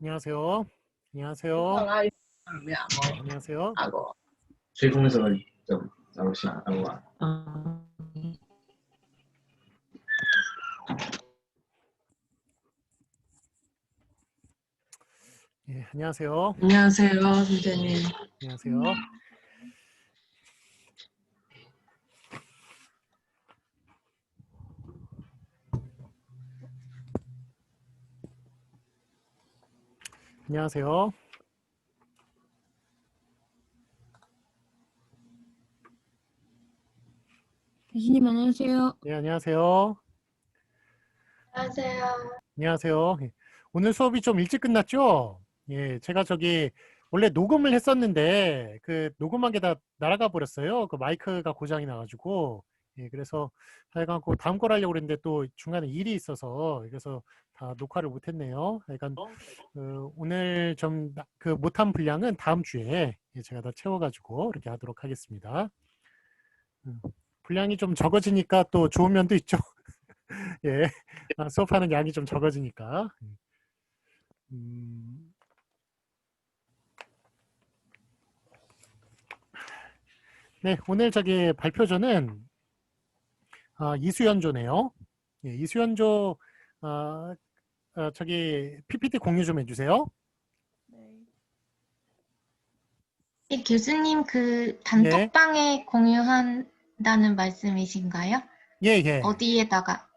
안녕하세요. 안녕하세요. 没有， 안녕하세요. 吹风的时候就想，然后啊， 예, 안녕하세요. 안녕하세요, 선생님. 안녕하세요. 안녕하세요. 교수님 안녕하세요. 네, 안녕하세요. 안녕하세요. 안녕하세요. 예, 오늘 수업이 좀 일찍 끝났죠? 예, 제가 저기 원래 녹음을 했었는데 그 녹음한 게 다 날아가 버렸어요. 그 마이크가 고장이 나가지고. 예, 그래서 하여간 그 다음 걸 하려고 그랬는데 또 중간에 일이 있어서 그래서 다 녹화를 못했네요. 하여간 오늘 좀 그 못한 분량은 다음 주에 예, 제가 다 채워가지고 이렇게 하도록 하겠습니다. 분량이 좀 적어지니까 또 좋은 면도 있죠. 예, 수업하는 양이 좀 적어지니까. 네, 오늘 저기 발표조는 이수연조네요. 예, 이수연조 저기 PPT 공유 좀 해주세요. 네, 교수님 그 단톡방에 공유한다는 말씀이신가요? 예, 예. 어디에다가?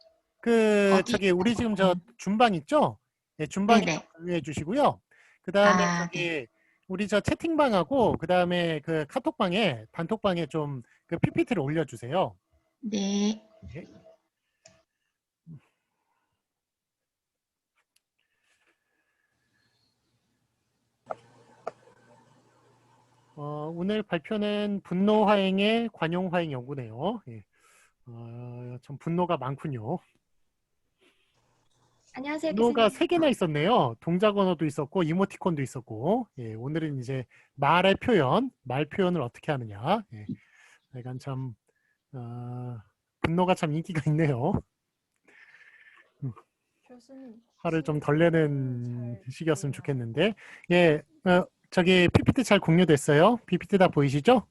저기 우리 지금 저 준방 있죠? 예, 준방에 네네. 공유해 주시고요. 그 다음에 아, 저기 네. 우리 저 채팅방하고 그 다음에 그 카톡방에 단톡방에 좀 그 PPT를 올려주세요. 네. 예. 오늘 발표는 분노 화행의 관용 화행 연구네요. 예. 참 분노가 많군요. 안녕하세요, 분노가 교수님. 3개나 있었네요. 동작 언어도 있었고 이모티콘도 있었고. 예, 오늘은 이제 말의 표현, 말 표현을 어떻게 하느냐. 예. 약간 참 분노가 참 인기가 있네요. 교수님. 화를 좀 덜 내는 시기였으면 좋겠는데. 예, 저기 PPT 잘 공유됐어요. PPT 다 보이시죠?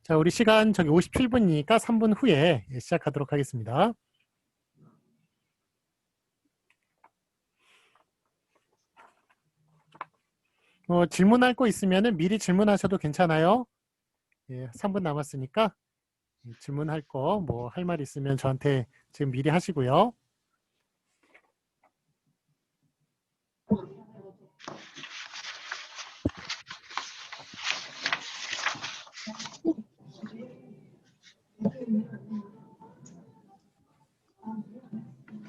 자, 우리 시간 저기 57분이니까 3분 후에 시작하도록 하겠습니다. 질문할 거 있으면 미리 질문하셔도 괜찮아요. 예, 3분 남았으니까 질문할 거 뭐 할 말 있으면 저한테 지금 미리 하시고요.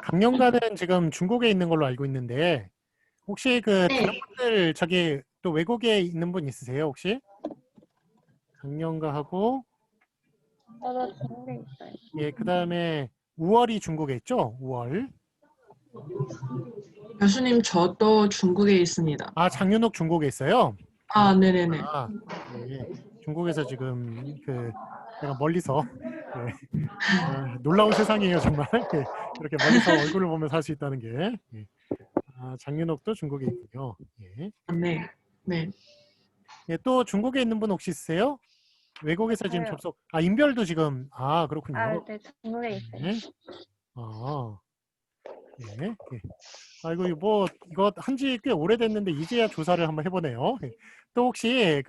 강연가는 지금 중국에 있는 걸로 알고 있는데 혹시 그 네. 다른 분들 저기 또 외국에 있는 분 있으세요 혹시? 강연가하고 저도 중국에 있어요. 예, 그 다음에 우월이 중국에 있죠? 우월. 교수님, 저도 중국에 있습니다. 장윤옥 중국에 있어요? 아, 네네네. 예, 중국에서 지금 그 내가 멀리서 예, 놀라운 세상이에요 정말. 예, 이렇게 멀리서 얼굴을 보면서 할 수 있다는 게. 예. 장윤옥도 중국에 있군요. 예. 네. 네. 예, 또 중국에 있는 분 혹시 있으세요? 외국에서 지금 저요. 접속. 인별도 지금. 그렇군요. 네, 중국에 있어요. 네. 예. 예. 아이고 이거 한지 꽤 오래됐는데 이제야 조사를 한번 해보네요. 예. 또 혹시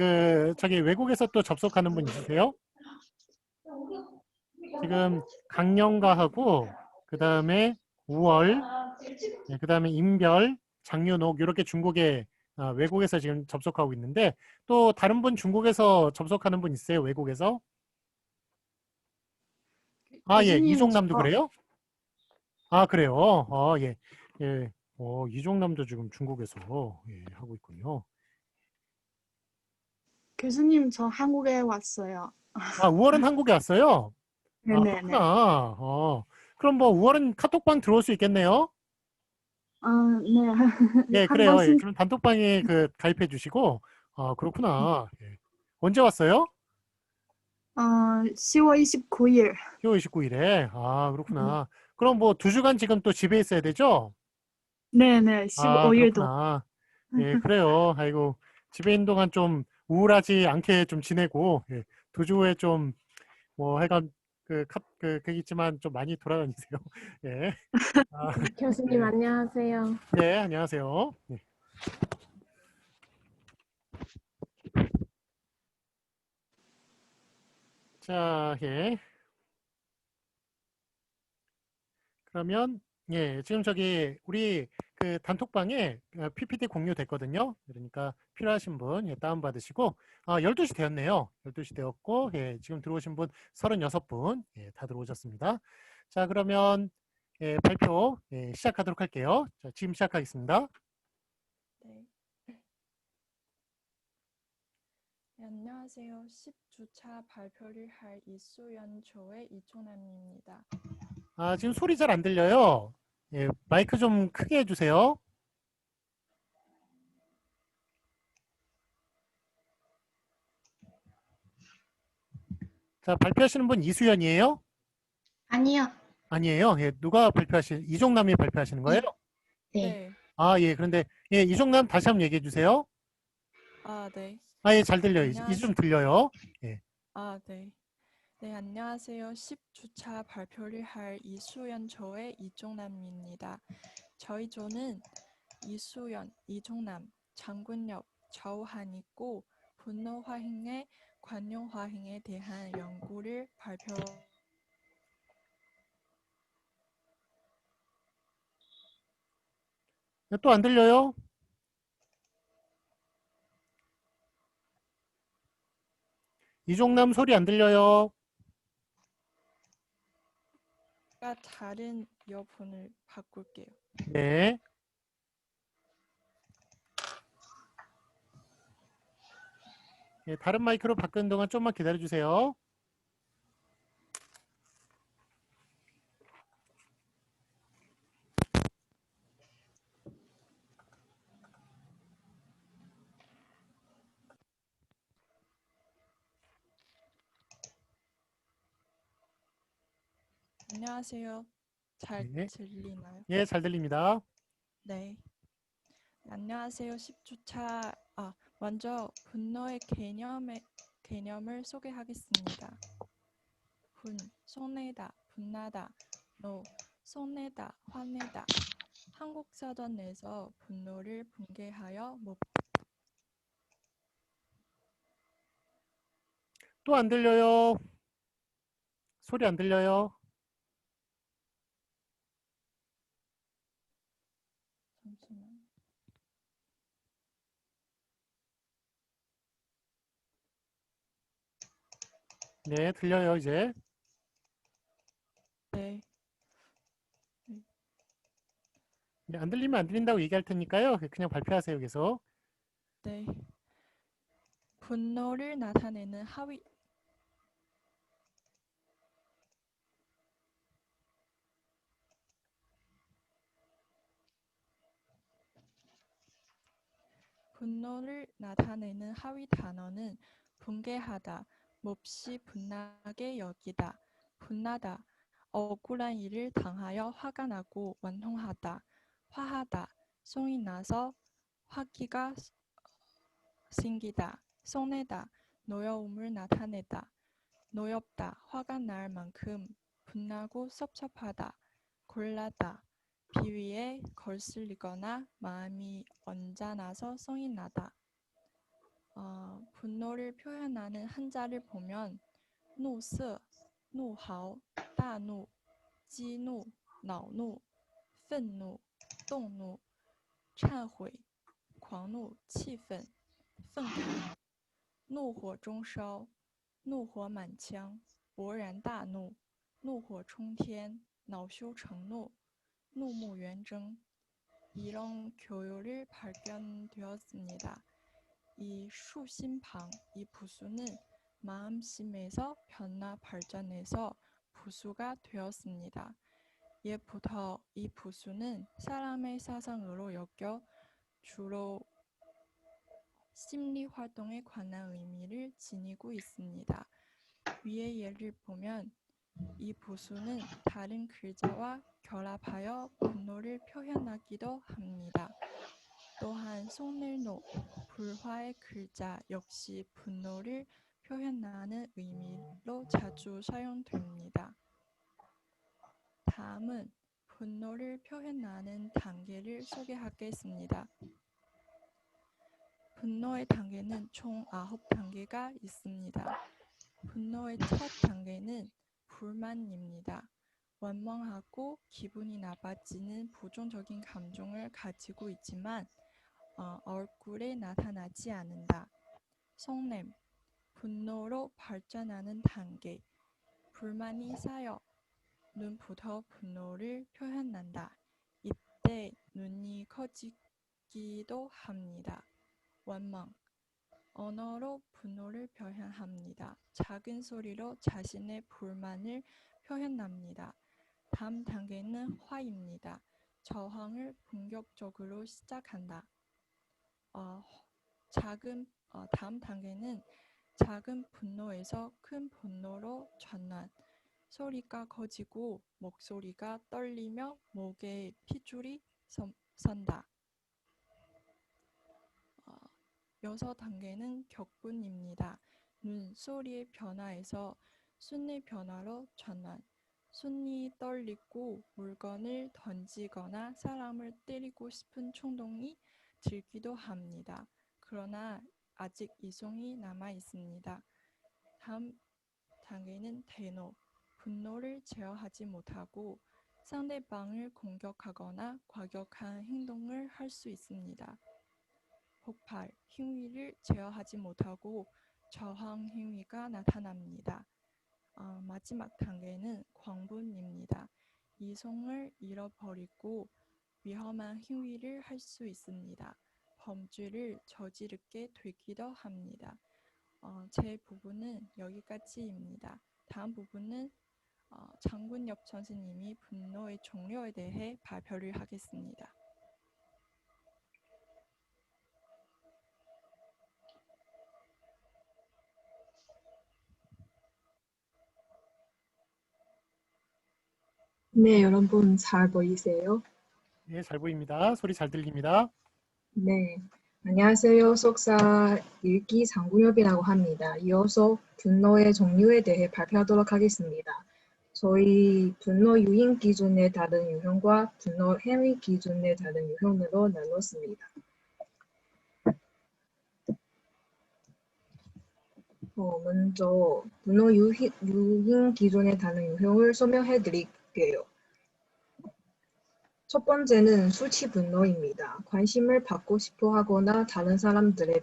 저기 외국에서 또 접속하는 분 있으세요? 지금 강영가하고 그 다음에 우월, 그 다음에 임별, 장윤옥 이렇게 중국에 외국에서 지금 접속하고 있는데 또 다른 분 중국에서 접속하는 분 있어요? 외국에서? 예, 이종남도 그래요? 그래요. 예, 예. 이종남도 지금 중국에서 예, 하고 있군요. 교수님, 저 한국에 왔어요. 우월은 한국에 왔어요? 네네네. 그렇구나. 그럼 뭐 우월은 카톡방 들어올 수 있겠네요? 네. 예, 그래요. 예, 그럼 단톡방에 가입해 주시고, 그렇구나. 예. 언제 왔어요? 10월 29일. 10월 29일에. 그렇구나. 그럼 뭐 2주간 지금 또 집에 있어야 되죠? 네네. 아, 15일도. 그렇구나. 예, 그래요. 아이고, 집에 있는 동안 좀 우울하지 않게 좀 지내고, 예, 도주에 좀, 뭐, 하여간, 있지만 좀 많이 돌아다니세요. 예. 아, 교수님 네. 안녕하세요. 네, 안녕하세요. 네. 자, 예. 그러면, 예, 지금 저기, 우리 그 단톡방에 PPT 공유됐거든요. 그러니까 필요하신 분, 예, 다운받으시고, 12시 되었네요. 12시 되었고, 예, 지금 들어오신 분 36분, 예, 다 들어오셨습니다. 자, 그러면, 예, 발표, 예, 시작하도록 할게요. 자, 지금 시작하겠습니다. 네. 네, 안녕하세요. 10주차 발표를 할 이수연 조의 이종남입니다. 지금 소리 잘 안 들려요. 예, 마이크 좀 크게 해주세요. 자, 발표하시는 분 이수연이에요? 아니요. 아니에요. 예, 누가 이종남이 발표하시는 거예요? 네. 네. 예, 그런데, 예, 이종남 다시 한번 얘기해 주세요. 아, 네. 예, 잘 들려요. 이제 좀 들려요. 예. 아, 네. 네, 안녕하세요. 10주차 발표를 할 이수연 조의 이종남입니다. 저희 조는 이수연, 이종남, 장군엽, 좌우한이고 분노화행의 관용화행에 대한 연구를 또 안 들려요? 이종남 소리 안 들려요. 제가 다른 이어폰을 바꿀게요. 네. 예, 다른 마이크로 바꾸는 동안 좀만 기다려 주세요. 안녕하세요. 잘 네. 들리나요? 예, 잘 들립니다. 네. 안녕하세요. 10주차. 먼저 분노의 개념을 소개하겠습니다. 속내다, 분나다, 속내다, 화내다. 한국 사전에서 분노를 분개하여 또 안 들려요. 소리 안 들려요. 잠시만. 네, 들려요, 이제. 네. 네, 안 들리면 안 들린다고 얘기할 테니까요. 그냥 발표하세요, 계속. 네. 분노를 나타내는 하위 분노를 나타내는 하위 단어는 분개하다, 몹시 분나게 여기다, 분나다, 억울한 일을 당하여 화가 나고 원통하다, 화하다, 송이 나서 화기가 생기다, 속내다, 노여움을 나타내다, 노엽다, 화가 날 만큼 분나고 섭섭하다, 골라다, 비위에 거슬리거나 마음이 언짢아서 성이 나다. 분노를 표현하는 한자를 보면怒色, 怒嚎, 大怒, 激怒, 恼怒, 愤怒, 动怒, 忏悔, 狂怒, 气愤, 愤慨, 怒火中烧, 怒火满腔, 勃然大怒, 怒火冲天, 恼羞成怒, 怒目圆睁. 이런 교요를 발견되었습니다. 이 수심방, 이 부수는 마음심에서 변화 발전해서 부수가 되었습니다. 예부터 이 부수는 사람의 사상으로 엮여 주로 심리 활동에 관한 의미를 지니고 있습니다. 위의 예를 보면 이 보수는 다른 글자와 결합하여 분노를 표현하기도 합니다. 또한 속ner노, 불화의 글자 역시 분노를 표현하는 의미로 자주 사용됩니다. 다음은 분노를 표현하는 단계를 소개하겠습니다. 분노의 단계는 총 9단계가 있습니다. 분노의 첫 단계는 불만입니다. 원망하고 기분이 나빠지는 부정적인 감정을 가지고 있지만 얼굴에 나타나지 않는다. 속냄, 분노로 발전하는 단계. 불만이 쌓여 눈부터 분노를 표현한다. 이때 눈이 커지기도 합니다. 원망, 언어로 분노를 표현합니다. 작은 소리로 자신의 불만을 표현합니다. 다음 단계는 화입니다. 저항을 본격적으로 시작한다. 다음 단계는 작은 분노에서 큰 분노로 전환. 소리가 커지고 목소리가 떨리며 목에 핏줄이 선다. 6단계는 격분입니다. 눈, 소리의 변화에서 순리 변화로 전환. 손이 떨리고 물건을 던지거나 사람을 때리고 싶은衝動이 들기도 합니다. 그러나 아직 이성이 남아 있습니다. 다음 단계는 대노. 분노를 제어하지 못하고 상대방을 공격하거나 과격한 행동을 할 수 있습니다. 폭발, 행위를 제어하지 못하고 저항 행위가 나타납니다. 마지막 단계는 광분입니다. 이성을 잃어버리고 위험한 행위를 할 수 있습니다. 범죄를 저지르게 되기도 합니다. 제 부분은 여기까지입니다. 다음 부분은 장군엽 선생님이 분노의 종류에 대해 발표를 하겠습니다. 네, 여러분 잘 보이세요? 예, 잘 보입니다. 소리 잘 들립니다. 네, 안녕하세요. 속사 읽기 장군엽이라고 합니다. 이어서 분노의 종류에 대해 발표하도록 하겠습니다. 저희 분노 유인 기준의 다른 유형과 분노 행위 기준의 다른 유형으로 나눴습니다. 먼저 분노 유인 기준의 다른 유형을 설명해 드릴게요. 첫 번째는 수치 분노입니다. 관심을 받고 싶어 하거나 다른 사람들의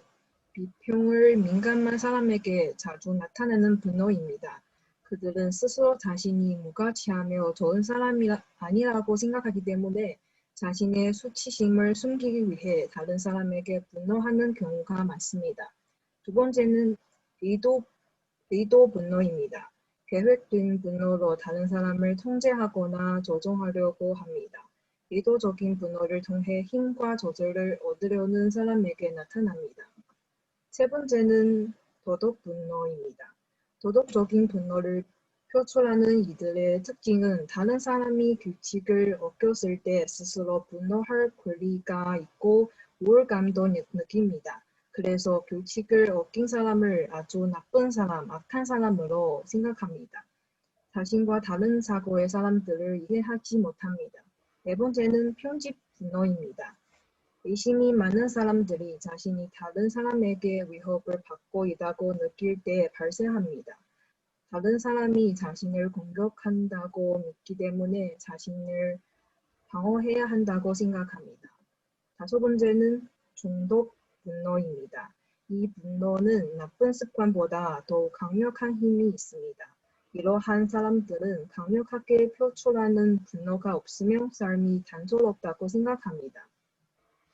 비평을 민감한 사람에게 자주 나타내는 분노입니다. 그들은 스스로 자신이 무가치하며 좋은 사람이 아니라고 생각하기 때문에 자신의 수치심을 숨기기 위해 다른 사람에게 분노하는 경우가 많습니다. 두 번째는 의도 분노입니다. 계획된 분노로 다른 사람을 통제하거나 조종하려고 합니다. 의도적인 분노를 통해 힘과 저절을 얻으려는 사람에게 나타납니다. 세 번째는 도덕 분노입니다. 도덕적인 분노를 표출하는 이들의 특징은 다른 사람이 규칙을 어겼을 때 스스로 분노할 권리가 있고 우월감도 느낍니다. 그래서 규칙을 어긴 사람을 아주 나쁜 사람, 악한 사람으로 생각합니다. 자신과 다른 사고의 사람들을 이해하지 못합니다. 네 번째는 편집 분노입니다. 의심이 많은 사람들이 자신이 다른 사람에게 위협을 받고 있다고 느낄 때 발생합니다. 다른 사람이 자신을 공격한다고 믿기 때문에 자신을 방어해야 한다고 생각합니다. 다섯 번째는 중독 분노입니다. 이 분노는 나쁜 습관보다 더 강력한 힘이 있습니다. 이러한 사람들은 강력하게 표출하는 분노가 없으면 삶이 단조롭다고 생각합니다.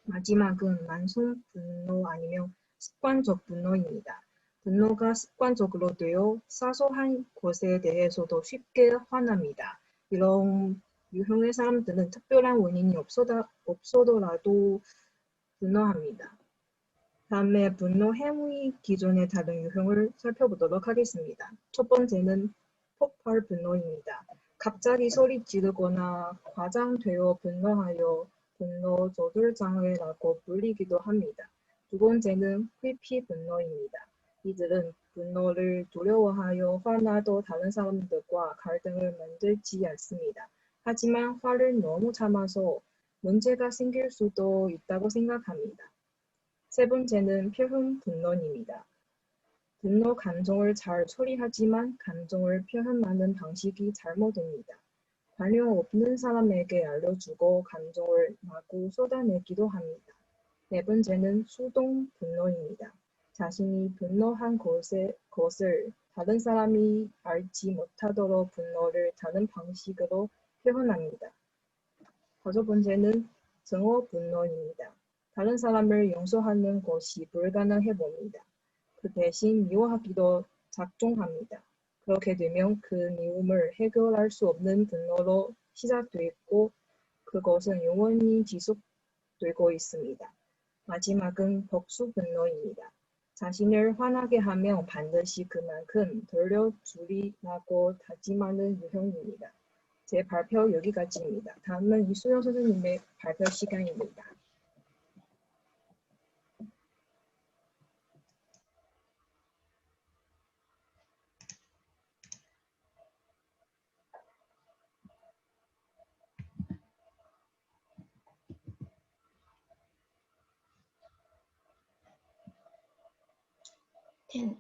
마지막은 만성 분노 아니면 습관적 분노입니다. 분노가 습관적으로 되어 사소한 것에 대해서도 쉽게 화납니다. 이런 유형의 사람들은 특별한 원인이 없어더라도 분노합니다. 다음에 분노 행위 기준의 다른 유형을 살펴보도록 하겠습니다. 첫 번째는 폭발 분노입니다. 갑자기 소리 지르거나 과장되어 분노하여 분노 조절 장애라고 불리기도 합니다. 두 번째는 회피 분노입니다. 이들은 분노를 두려워하여 화나도 다른 사람들과 갈등을 만들지 않습니다. 하지만 화를 너무 참아서 문제가 생길 수도 있다고 생각합니다. 세 번째는 표현 분노입니다. 분노 감정을 잘 처리하지만 감정을 표현하는 방식이 잘못됩니다. 관련 없는 사람에게 알려주고 감정을 마구 쏟아내기도 합니다. 네 번째는 수동 분노입니다. 자신이 분노한 것을 다른 사람이 알지 못하도록 분노를 다른 방식으로 표현합니다. 다섯 번째는 증오 분노입니다. 다른 사람을 용서하는 것이 불가능해 봅니다. 그 대신 미워하기도 작정합니다. 그렇게 되면 그 미움을 해결할 수 없는 분노로 시작되고 그것은 영원히 지속되고 있습니다. 마지막은 복수 분노입니다. 자신을 화나게 하면 반드시 그만큼 돌려주리라고 다짐하는 유형입니다. 제 발표 여기까지입니다. 다음은 이수영 선생님의 발표 시간입니다. 네.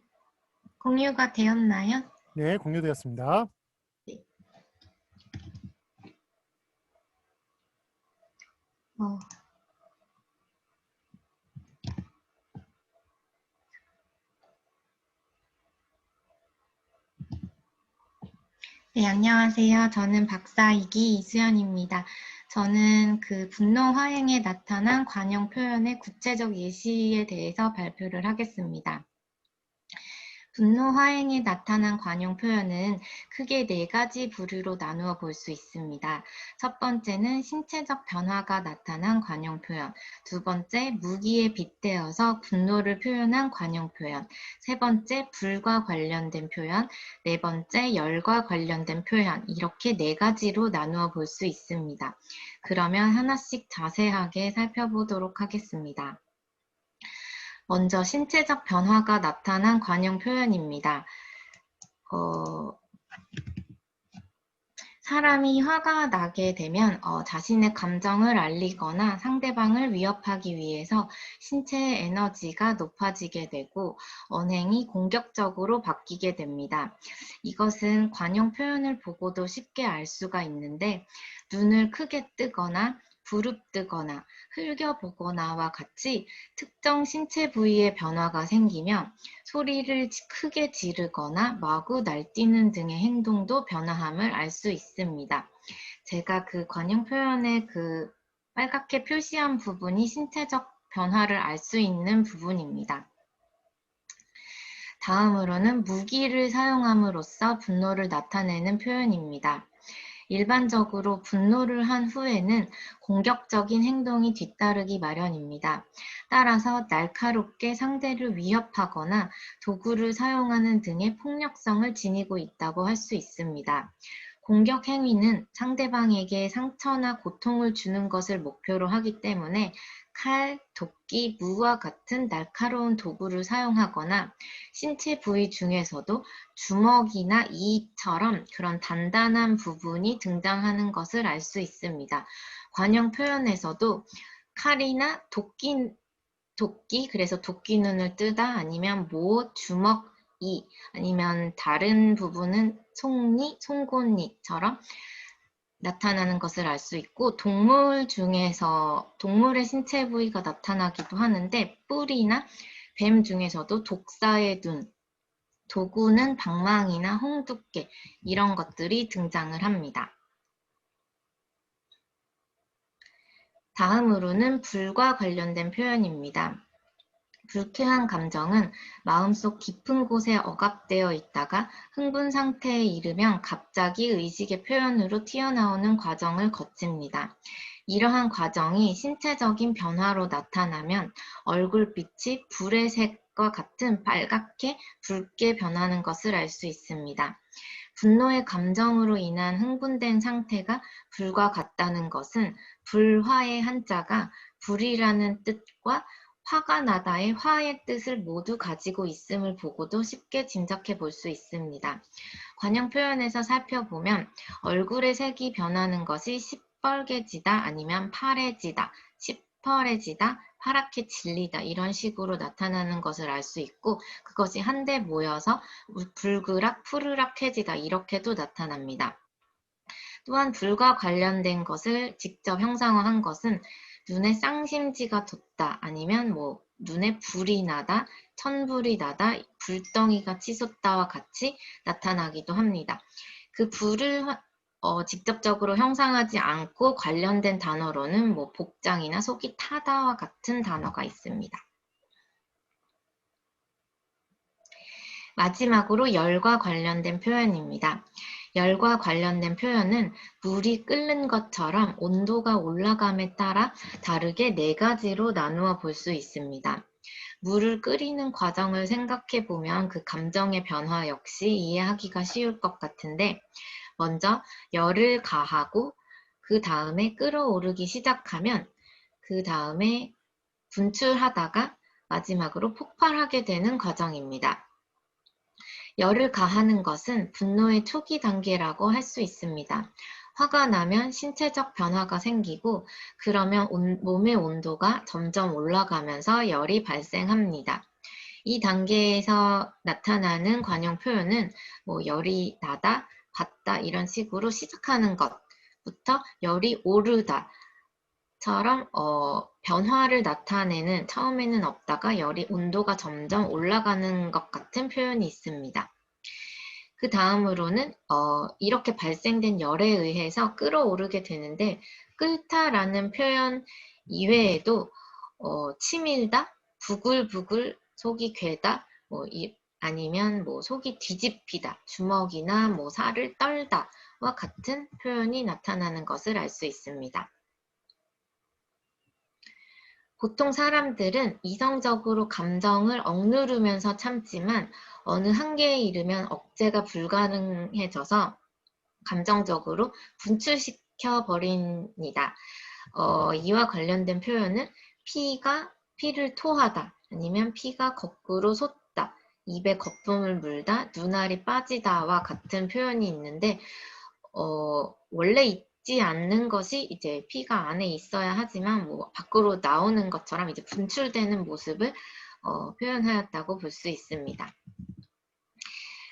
공유가 되었나요? 네, 공유되었습니다. 어, 네, 안녕하세요. 저는 박사 2기 이수연입니다. 저는 그 분노 화행에 나타난 관용 표현의 구체적 예시에 대해서 발표를 하겠습니다. 분노 화행에 나타난 관용 표현은 크게 4가지 부류로 나누어 볼 수 있습니다. 첫 번째는 신체적 변화가 나타난 관용 표현, 두 번째 무기에 빗대어서 분노를 표현한 관용 표현, 세 번째 불과 관련된 표현, 네 번째 열과 관련된 표현, 이렇게 4가지로 나누어 볼 수 있습니다. 그러면 하나씩 자세하게 살펴보도록 하겠습니다. 먼저 신체적 변화가 나타난 관용 표현입니다. 사람이 화가 나게 되면 자신의 감정을 알리거나 상대방을 위협하기 위해서 신체의 에너지가 높아지게 되고 언행이 공격적으로 바뀌게 됩니다. 이것은 관용 표현을 보고도 쉽게 알 수가 있는데 눈을 크게 뜨거나 부릅뜨거나 흘겨보거나와 같이 특정 신체 부위의 변화가 생기면 소리를 크게 지르거나 마구 날뛰는 등의 행동도 변화함을 알 수 있습니다. 제가 그 관용 표현의 그 빨갛게 표시한 부분이 신체적 변화를 알 수 있는 부분입니다. 다음으로는 무기를 사용함으로써 분노를 나타내는 표현입니다. 일반적으로 분노를 한 후에는 공격적인 행동이 뒤따르기 마련입니다. 따라서 날카롭게 상대를 위협하거나 도구를 사용하는 등의 폭력성을 지니고 있다고 할 수 있습니다. 공격 행위는 상대방에게 상처나 고통을 주는 것을 목표로 하기 때문에 칼, 도끼, 무와 같은 날카로운 도구를 사용하거나 신체 부위 중에서도 주먹이나 이처럼 그런 단단한 부분이 등장하는 것을 알 수 있습니다. 관용 표현에서도 칼이나 도끼, 그래서 도끼 눈을 뜨다 아니면 모, 주먹, 이 아니면 다른 부분은 송이, 송곳니처럼 나타나는 것을 알 수 있고 동물 중에서 동물의 신체 부위가 나타나기도 하는데 뿔이나 뱀 중에서도 독사의 눈, 도구는 방망이나 홍두깨 이런 것들이 등장을 합니다. 다음으로는 불과 관련된 표현입니다. 불쾌한 감정은 마음속 깊은 곳에 억압되어 있다가 흥분 상태에 이르면 갑자기 의식의 표현으로 튀어나오는 과정을 거칩니다. 이러한 과정이 신체적인 변화로 나타나면 얼굴빛이 불의 색과 같은 빨갛게 붉게 변하는 것을 알 수 있습니다. 분노의 감정으로 인한 흥분된 상태가 불과 같다는 것은 불화의 한자가 불이라는 뜻과 화가 나다의 화의 뜻을 모두 가지고 있음을 보고도 쉽게 짐작해 볼 수 있습니다. 관용 표현에서 살펴보면 얼굴의 색이 변하는 것이 시뻘개지다 아니면 파래지다, 시퍼래지다, 파랗게 질리다 이런 식으로 나타나는 것을 알 수 있고 그것이 한데 모여서 붉으락, 푸르락해지다 이렇게도 나타납니다. 또한 불과 관련된 것을 직접 형상화한 것은 눈에 쌍심지가 돋다 아니면 눈에 불이 나다, 천불이 나다, 불덩이가 치솟다와 같이 나타나기도 합니다. 그 불을 직접적으로 형상하지 않고 관련된 단어로는 복장이나 속이 타다와 같은 단어가 있습니다. 마지막으로 열과 관련된 표현입니다. 열과 관련된 표현은 물이 끓는 것처럼 온도가 올라감에 따라 다르게 4가지로 나누어 볼 수 있습니다. 물을 끓이는 과정을 생각해 보면 그 감정의 변화 역시 이해하기가 쉬울 것 같은데 먼저 열을 가하고 그 다음에 끓어오르기 시작하면 그 다음에 분출하다가 마지막으로 폭발하게 되는 과정입니다. 열을 가하는 것은 분노의 초기 단계라고 할 수 있습니다. 화가 나면 신체적 변화가 생기고 그러면 몸의 온도가 점점 올라가면서 열이 발생합니다. 이 단계에서 나타나는 관용 표현은 열이 나다, 받다 이런 식으로 시작하는 것부터 열이 오르다 처럼 변화를 나타내는 처음에는 없다가 열이 온도가 점점 올라가는 것 같은 표현이 있습니다. 그 다음으로는 이렇게 발생된 열에 의해서 끓어오르게 되는데 끓다라는 표현 이외에도 치밀다, 부글부글, 속이 괴다, 아니면 속이 뒤집히다, 주먹이나 살을 떨다와 같은 표현이 나타나는 것을 알 수 있습니다. 보통 사람들은 이성적으로 감정을 억누르면서 참지만 어느 한계에 이르면 억제가 불가능해져서 감정적으로 분출시켜 버립니다. 이와 관련된 표현은 피를 토하다 아니면 피가 거꾸로 솟다, 입에 거품을 물다, 눈알이 빠지다와 같은 표현이 있는데 원래 있지 않는 것이 이제 피가 안에 있어야 하지만 밖으로 나오는 것처럼 이제 분출되는 모습을 표현하였다고 볼 수 있습니다.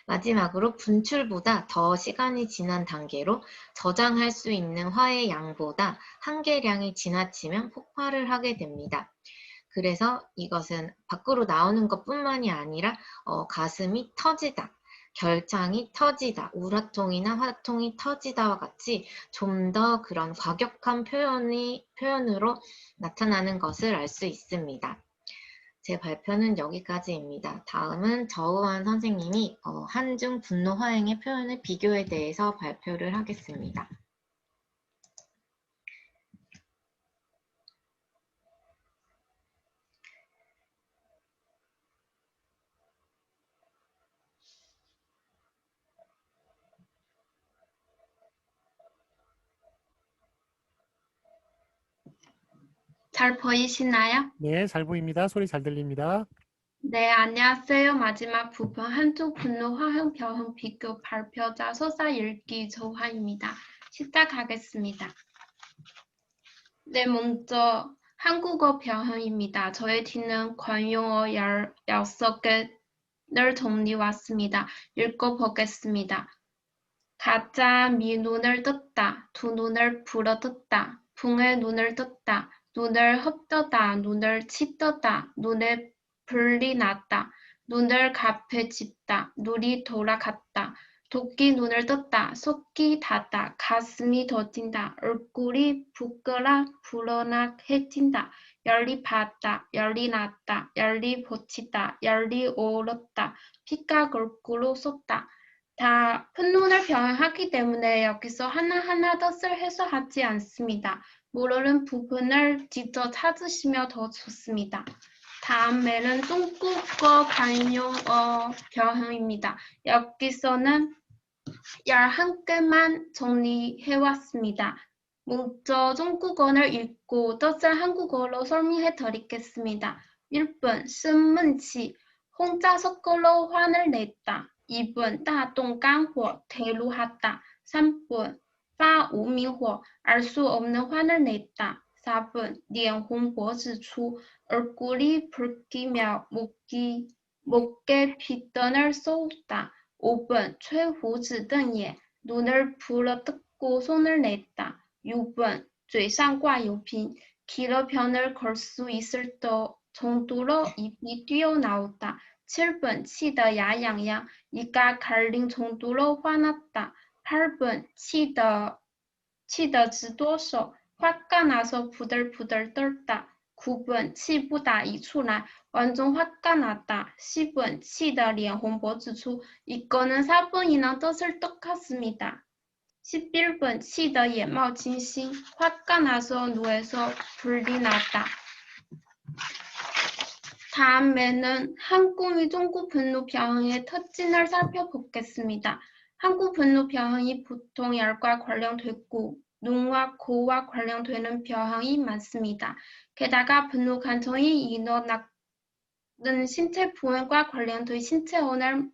마지막으로 분출보다 더 시간이 지난 단계로 저장할 수 있는 화의 양보다 한계량이 지나치면 폭발을 하게 됩니다. 그래서 이것은 밖으로 나오는 것뿐만이 아니라 가슴이 터지다, 결장이 터지다, 우라통이나 화통이 터지다와 같이 좀 더 그런 과격한 표현으로 나타나는 것을 알 수 있습니다. 제 발표는 여기까지입니다. 다음은 저우환 선생님이 한중 분노 화행의 표현의 비교에 대해서 발표를 하겠습니다. 잘 보이시나요? 네, 잘 보입니다. 소리 잘 들립니다. 네, 안녕하세요. 마지막 부분 한중 분노 화형 표현 비교 발표자 소사 읽기 조화입니다. 시작하겠습니다. 네, 먼저 한국어 표현입니다. 저의 뒤는 관용어 16개를 정리해왔습니다. 읽어보겠습니다. 가짜 민눈을 떴다. 두 눈을 불어떴다. 붕의 눈을 떴다. 눈을 흡떠다. 눈을 치떠다. 눈에 불이 났다. 눈을 갚에 짚다. 눈이 돌아갔다. 도끼 눈을 떴다. 속이 닫다. 가슴이 더딘다. 얼굴이 부끄러 불어나해진다. 열이 받다. 열이 났다. 열이 붙이다. 열이 오렀다. 피가 거꾸로 쏟다. 다 분노를 표현하기 때문에 여기서 하나하나 뜻을 해석하지 않습니다. 모르는 부분을 직접 찾으시면 더 좋습니다. 다음에는 중국어 관용어 표현입니다. 여기서는 11개만 정리해왔습니다. 먼저 중국어를 읽고 뜻을 한국어로 설명해 드리겠습니다. 1번 신문치 혼자 섞어로 화를 냈다. 2번 大动肝火 대로하다. 3번 发无名火 알 수 없는 화를 냈다. 4번 脸红脖子粗 얼굴이 붉기며 목에 빗등을 쏟다. 5번 吹胡子瞪眼 눈을 부러뜨고 손을 냈다. 6번 嘴上挂油瓶 기러변을 걸 수 있을 정도로 입이 튀어나왔다. 7번 치다 야양양 이가 갈린 정도로 화났다. 8번 치다 지도서 화가 나서 부들부들 떨다. 9번 치부다 이출来 완전 화가 났다. 10번 치다 脸红脖子粗 이거는 4번이랑 뜻을 똑같습니다. 11번 치다 眼冒金星 화가 나서 눈에서 불이 났다. 다음에는 한국의 중국 분노 표현의 특징을 살펴보겠습니다. 한국 분노 표현이 보통 열과 관련되고 눈과 코와 관련되는 표현이 많습니다. 게다가 분노 감정이 일어나는 신체 부분과 관련된 신체언을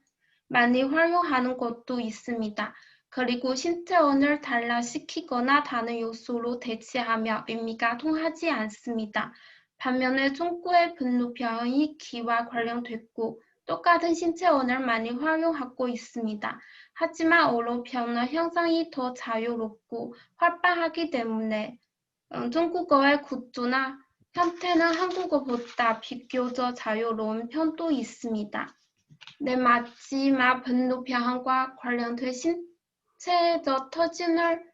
많이 활용하는 것도 있습니다. 그리고 신체언을 단란시키거나 다른 요소로 대체하며 의미가 통하지 않습니다. 반면에 중국의 분노 표현이 기와 관련됐고 똑같은 신체언을 많이 활용하고 있습니다. 하지만 언어 표현의 형상이 더 자유롭고 활발하기 때문에 중국어의 구조나 형태는 한국어보다 비교적 자유로운 편도 있습니다. 네, 마지막 분노 표현과 관련된 신체적 특징을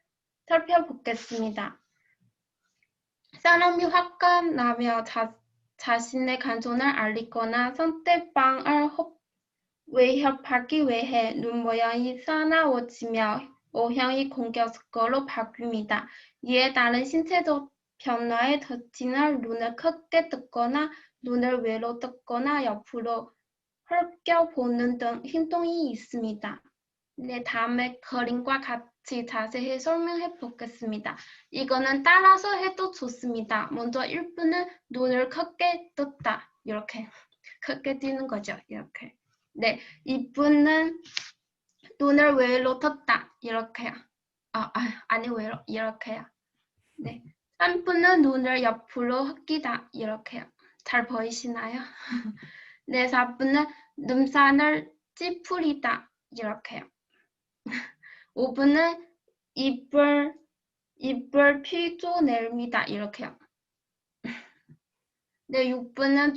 살펴보겠습니다. 사람이 화가 나며 자신의 감정을 알리거나 상대방을 위협하기 위해 눈 모양이 사나워지며 어향이 공격적으로 바뀝니다. 이에 따른 신체적 변화의 특징은 눈을 크게 뜨거나 눈을 위로 뜨거나 옆으로 흘겨보는 등 행동이 있습니다. 네, 다음에 그림과 같이 자세히 설명해 보겠습니다. 이거는 따라서 해도 좋습니다. 먼저 1분은 눈을 크게 떴다. 이렇게 크게 뜨는 거죠. 이렇게. 네, 2분은 눈을 위로 떴다. 이렇게요. 아니 위로 이렇게요. 네, 3분은 눈을 옆으로 흘기다. 이렇게요. 잘 보이시나요? 네, 4분은 눈살을 찌푸리다. 이렇게요. 5분은 입을 휘저내립니다. 이렇게요. 네, 6분은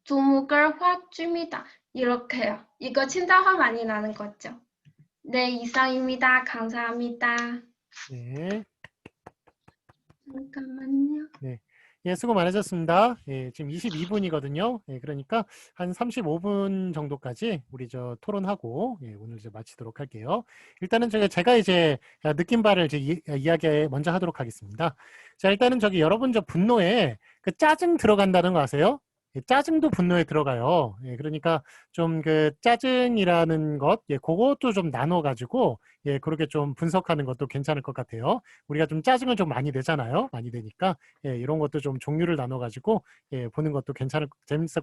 주먹을 확 쥡니다. 이렇게요. 이거 진짜 화 많이 나는 거죠. 네, 이상입니다. 감사합니다. 네. 잠깐만요. 네. 예, 수고 많으셨습니다. 예, 지금 22분이거든요. 예, 그러니까 한 35분 정도까지 우리 토론하고 예, 오늘 이제 마치도록 할게요. 일단은 제가 이제 느낀 바를 이야기 먼저 하도록 하겠습니다. 자, 일단은 여러분 분노에 그 짜증 들어간다는 거 아세요? 예, 짜증도 분노에 들어가요. 예, 그러니까 좀 그 짜증이라는 것, 예, 그것도 좀 나눠가지고 예, 그렇게 좀 분석하는 것도 괜찮을 것 같아요. 우리가 좀 짜증을 좀 많이 내잖아요. 많이 내니까 예, 이런 것도 좀 종류를 나눠가지고 예, 보는 것도 재밌을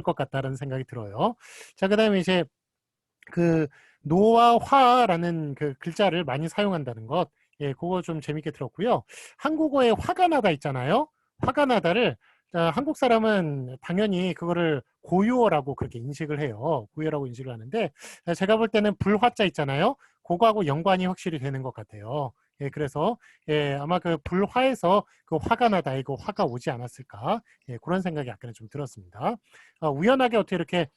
것 같다는 생각이 들어요. 자, 그다음에 이제 그 노와 화라는 그 글자를 많이 사용한다는 것, 예, 그거 좀 재밌게 들었고요. 한국어에 화가 나다 있잖아요. 화가 나다를 한국 사람은 당연히 그거를 고요라고 그렇게 인식을 해요. 고요라고 인식을 하는데 제가 볼 때는 불화자 있잖아요. 그거하고 연관이 확실히 되는 것 같아요. 예, 그래서 예, 아마 그 불화에서 그 화가 나다 이거 화가 오지 않았을까 예, 그런 생각이 약간 좀 들었습니다. 우연하게 어떻게 이렇게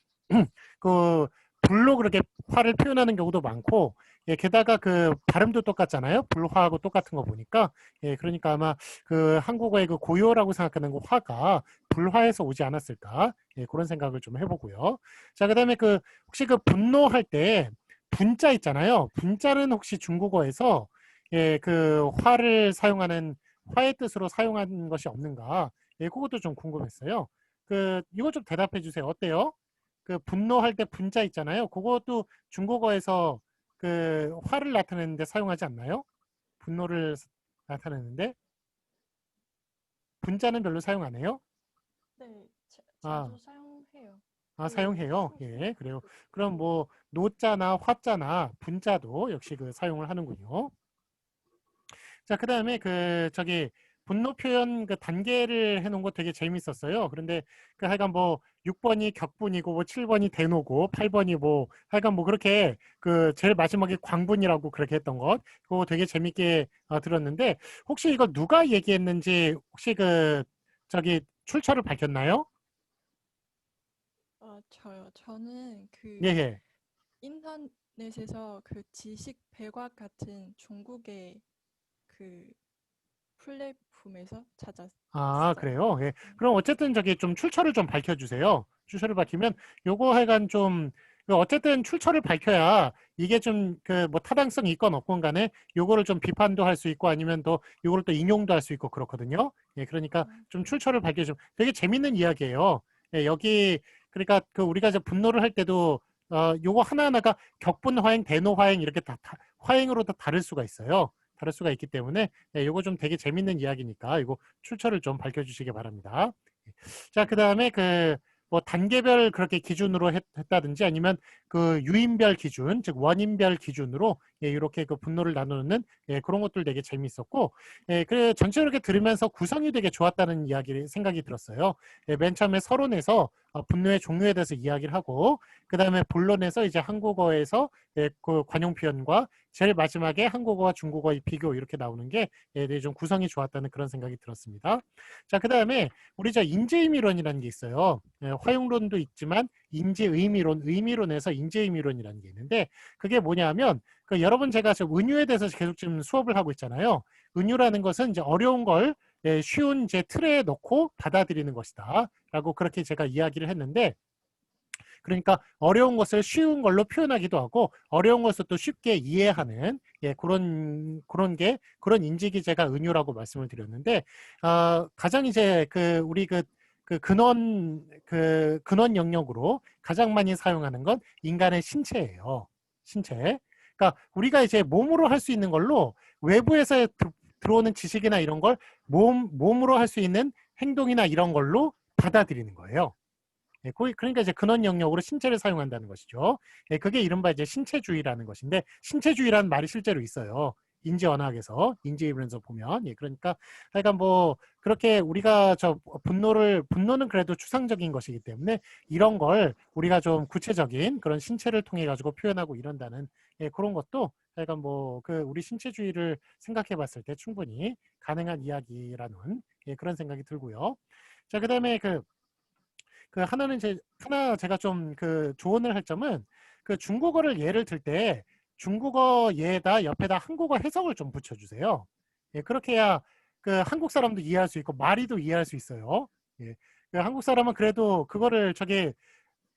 그 불로 그렇게 화를 표현하는 경우도 많고 예, 게다가 그 발음도 똑같잖아요. 불화하고 똑같은 거 보니까 예, 그러니까 아마 그 한국어의 그 고요라고 생각하는 그 화가 불화에서 오지 않았을까 예, 그런 생각을 좀 해보고요. 자, 그다음에 그 혹시 그 분노할 때 분자 있잖아요. 분자는 혹시 중국어에서 예, 그 화를 사용하는 화의 뜻으로 사용한 것이 없는가? 예, 그것도 좀 궁금했어요. 이거 좀 대답해 주세요. 어때요? 그 분노할 때 분자 있잖아요. 그것도 중국어에서 그 화를 나타내는데 사용하지 않나요? 분노를 나타내는데 분자는 별로 사용 안 해요? 네, 아. 자주 사용해요. 아, 사용해요. 예, 그래요. 그럼 뭐 노자나 화자나 분자도 역시 그 사용을 하는군요. 자, 그다음에 그 저기 분노 표현 그 단계를 해놓은 거 되게 재밌었어요. 그런데 그 하여간 뭐 6번이 격분이고 뭐 7번이 대노고 8번이 뭐 하여간 뭐 그렇게 그 제일 마지막에 광분이라고 그렇게 했던 것 그거 되게 재밌게 들었는데 혹시 이거 누가 얘기했는지 혹시 그 저기 출처를 밝혔나요? 저요. 저는 그 예, 예. 인터넷에서 그 지식 백과 같은 중국의 그 플랫폼에서 찾았어요. 아, 그래요? 예. 그럼 어쨌든 저기 좀 출처를 좀 밝혀주세요. 출처를 밝히면 요거 하여간 좀 그 어쨌든 출처를 밝혀야 이게 좀 그 뭐 타당성이 있건 없건 간에 요거를 좀 비판도 할 수 있고 아니면 또 요거를 또 인용도 할 수 있고 그렇거든요. 예, 그러니까 좀 출처를 밝혀주면 되게 재밌는 이야기예요. 예, 여기 그러니까 그 우리가 이제 분노를 할 때도 요거 하나하나가 격분 화행, 대노 화행 이렇게 다 화행으로 다 다를 수가 있어요. 다를 수가 있기 때문에 예, 요거 좀 되게 재밌는 이야기니까 이거 출처를 좀 밝혀주시기 바랍니다. 자, 그 다음에 그 뭐 단계별 그렇게 기준으로 했다든지 아니면 그 유인별 기준, 즉 원인별 기준으로 예, 이렇게 그 분노를 나누는 예, 그런 것들 되게 재밌었고, 예, 그 전체적으로 이렇게 들으면서 구성이 되게 좋았다는 이야기 생각이 들었어요. 예, 맨 처음에 서론에서 분노의 종류에 대해서 이야기를 하고, 그 다음에 본론에서 이제 한국어에서 예, 그 관용 표현과 제일 마지막에 한국어와 중국어의 비교 이렇게 나오는 게 예, 되게 좀 구성이 좋았다는 그런 생각이 들었습니다. 자, 그 다음에 우리 저 인재의미론이라는 게 있어요. 예, 화용론도 있지만 인재의미론, 의미론에서 인재의미론이라는 게 있는데 그게 뭐냐면 그 여러분 제가 저 은유에 대해서 계속 지금 수업을 하고 있잖아요. 은유라는 것은 이제 어려운 걸 예, 쉬운 이제 틀에 넣고 받아들이는 것이다라고 그렇게 제가 이야기를 했는데 그러니까 어려운 것을 쉬운 걸로 표현하기도 하고 어려운 것을 또 쉽게 이해하는 예, 그런 인지 기제가 은유라고 말씀을 드렸는데 가장 이제 그 우리 그 근원 영역으로 가장 많이 사용하는 건 인간의 신체예요. 신체. 그러니까 우리가 이제 몸으로 할 수 있는 걸로 외부에서 들어오는 지식이나 이런 걸 몸으로 할 수 있는 행동이나 이런 걸로 받아들이는 거예요. 예, 그러니까 이제 근원 영역으로 신체를 사용한다는 것이죠. 예, 그게 이른바 이제 신체주의라는 것인데 신체주의라는 말이 실제로 있어요. 인지 언학에서 인지이론에서 보면 예, 그러니까 하여간 뭐 그렇게 우리가 저 분노는 그래도 추상적인 것이기 때문에 이런 걸 우리가 좀 구체적인 그런 신체를 통해 가지고 표현하고 이런다는 예, 그런 것도 하여간 뭐 그 우리 신체주의를 생각해봤을 때 충분히 가능한 이야기라는 예, 그런 생각이 들고요. 자, 그다음에 하나 제가 좀 그 조언을 할 점은 그 중국어를 예를 들 때 중국어 예에다 옆에다 한국어 해석을 좀 붙여주세요. 예, 그렇게 해야 그 한국 사람도 이해할 수 있고 말이도 이해할 수 있어요. 예, 그 한국 사람은 그래도 그거를 저기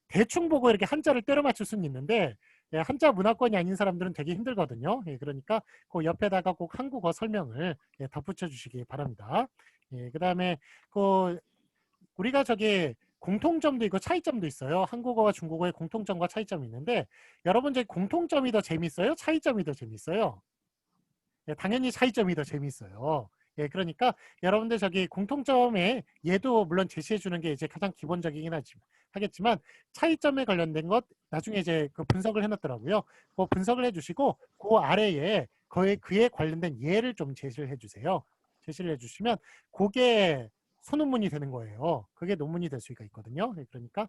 대충 보고 이렇게 한자를 때려 맞출 수는 있는데 예, 한자 문화권이 아닌 사람들은 되게 힘들거든요. 예, 그러니까 그 옆에다가 꼭 한국어 설명을 예, 덧붙여 주시기 바랍니다. 예, 그다음에 그 우리가 저기 공통점도 있고 차이점도 있어요. 한국어와 중국어의 공통점과 차이점이 있는데 여러분 저기 공통점이 더 재밌어요? 차이점이 더 재밌어요? 예, 당연히 차이점이 더 재밌어요. 예, 그러니까 여러분들 저기 공통점에 얘도 물론 제시해 주는 게 이제 가장 기본적이긴 하겠지만 차이점에 관련된 것 나중에 이제 그 분석을 해놨더라고요. 그 분석을 해주시고 그 아래에 그에 관련된 예를 좀 제시를 해주세요. 제시를 해주시면 그게 소논문이 되는 거예요. 그게 논문이 될 수가 있거든요. 그러니까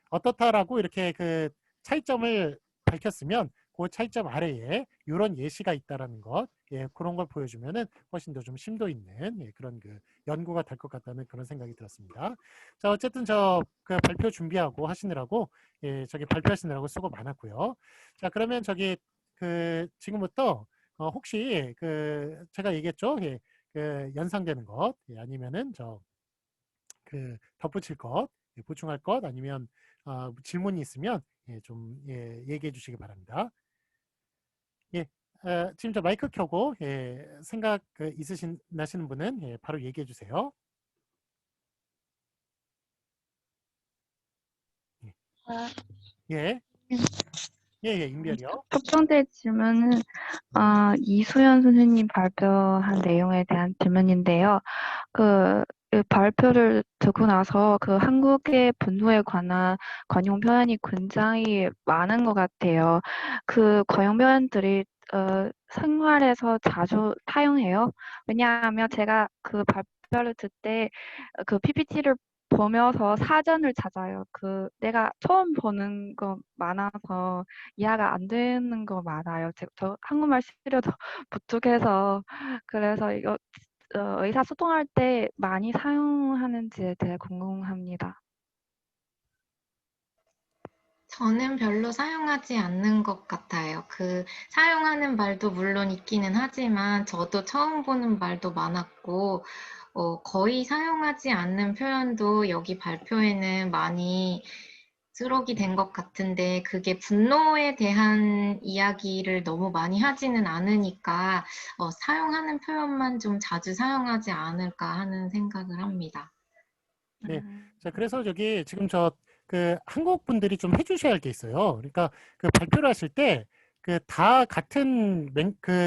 어떻다라고 이렇게 그 차이점을 밝혔으면 그 차이점 아래에 이런 예시가 있다라는 것, 예, 그런 걸 보여주면은 훨씬 더 좀 심도 있는 예, 그런 그 연구가 될 것 같다는 그런 생각이 들었습니다. 자, 어쨌든 그 발표 준비하고 하시느라고 예, 저기 발표하시느라고 수고 많았고요. 자, 그러면 저기 그 지금부터 혹시 그 제가 얘기했죠, 예, 그 연상되는 것, 예, 아니면은 그 덧붙일 것, 예, 보충할 것, 아니면 질문이 있으면 예, 좀 예, 얘기해 주시기 바랍니다. 예, 지금 저 마이크 켜고 예, 생각 나시는 분은 예, 바로 얘기해 주세요. 예. 예. 예, 예, 인별이요. 첫 번째 질문은 이수연 선생님 발표한 내용에 대한 질문인데요. 그 발표를 듣고 나서 그 한국의 분노에 관한 관용 표현이 굉장히 많은 것 같아요. 그 관용 표현들이 생활에서 자주 사용해요. 왜냐하면 제가 그 발표를 듣을 때 그 PPT를 보면서 사전을 찾아요. 내가 처음 보는 거 많아서 이해가 안 되는 거 많아요. 저 한국말 실력도 부족해서 그래서 이거 의사소통할 때 많이 사용하는지에 대해 궁금합니다. 저는 별로 사용하지 않는 것 같아요. 사용하는 말도 물론 있기는 하지만 저도 처음 보는 말도 많았고, 거의 사용하지 않는 표현도 여기 발표에는 많이 수록이 된 것 같은데, 그게 분노에 대한 이야기를 너무 많이 하지는 않으니까, 사용하는 표현만 좀 자주 사용하지 않을까 하는 생각을 합니다. 네. 자, 그래서 저기 지금 그 한국 분들이 좀 해주셔야 할 게 있어요. 그러니까 그 발표를 하실 때 그 다 같은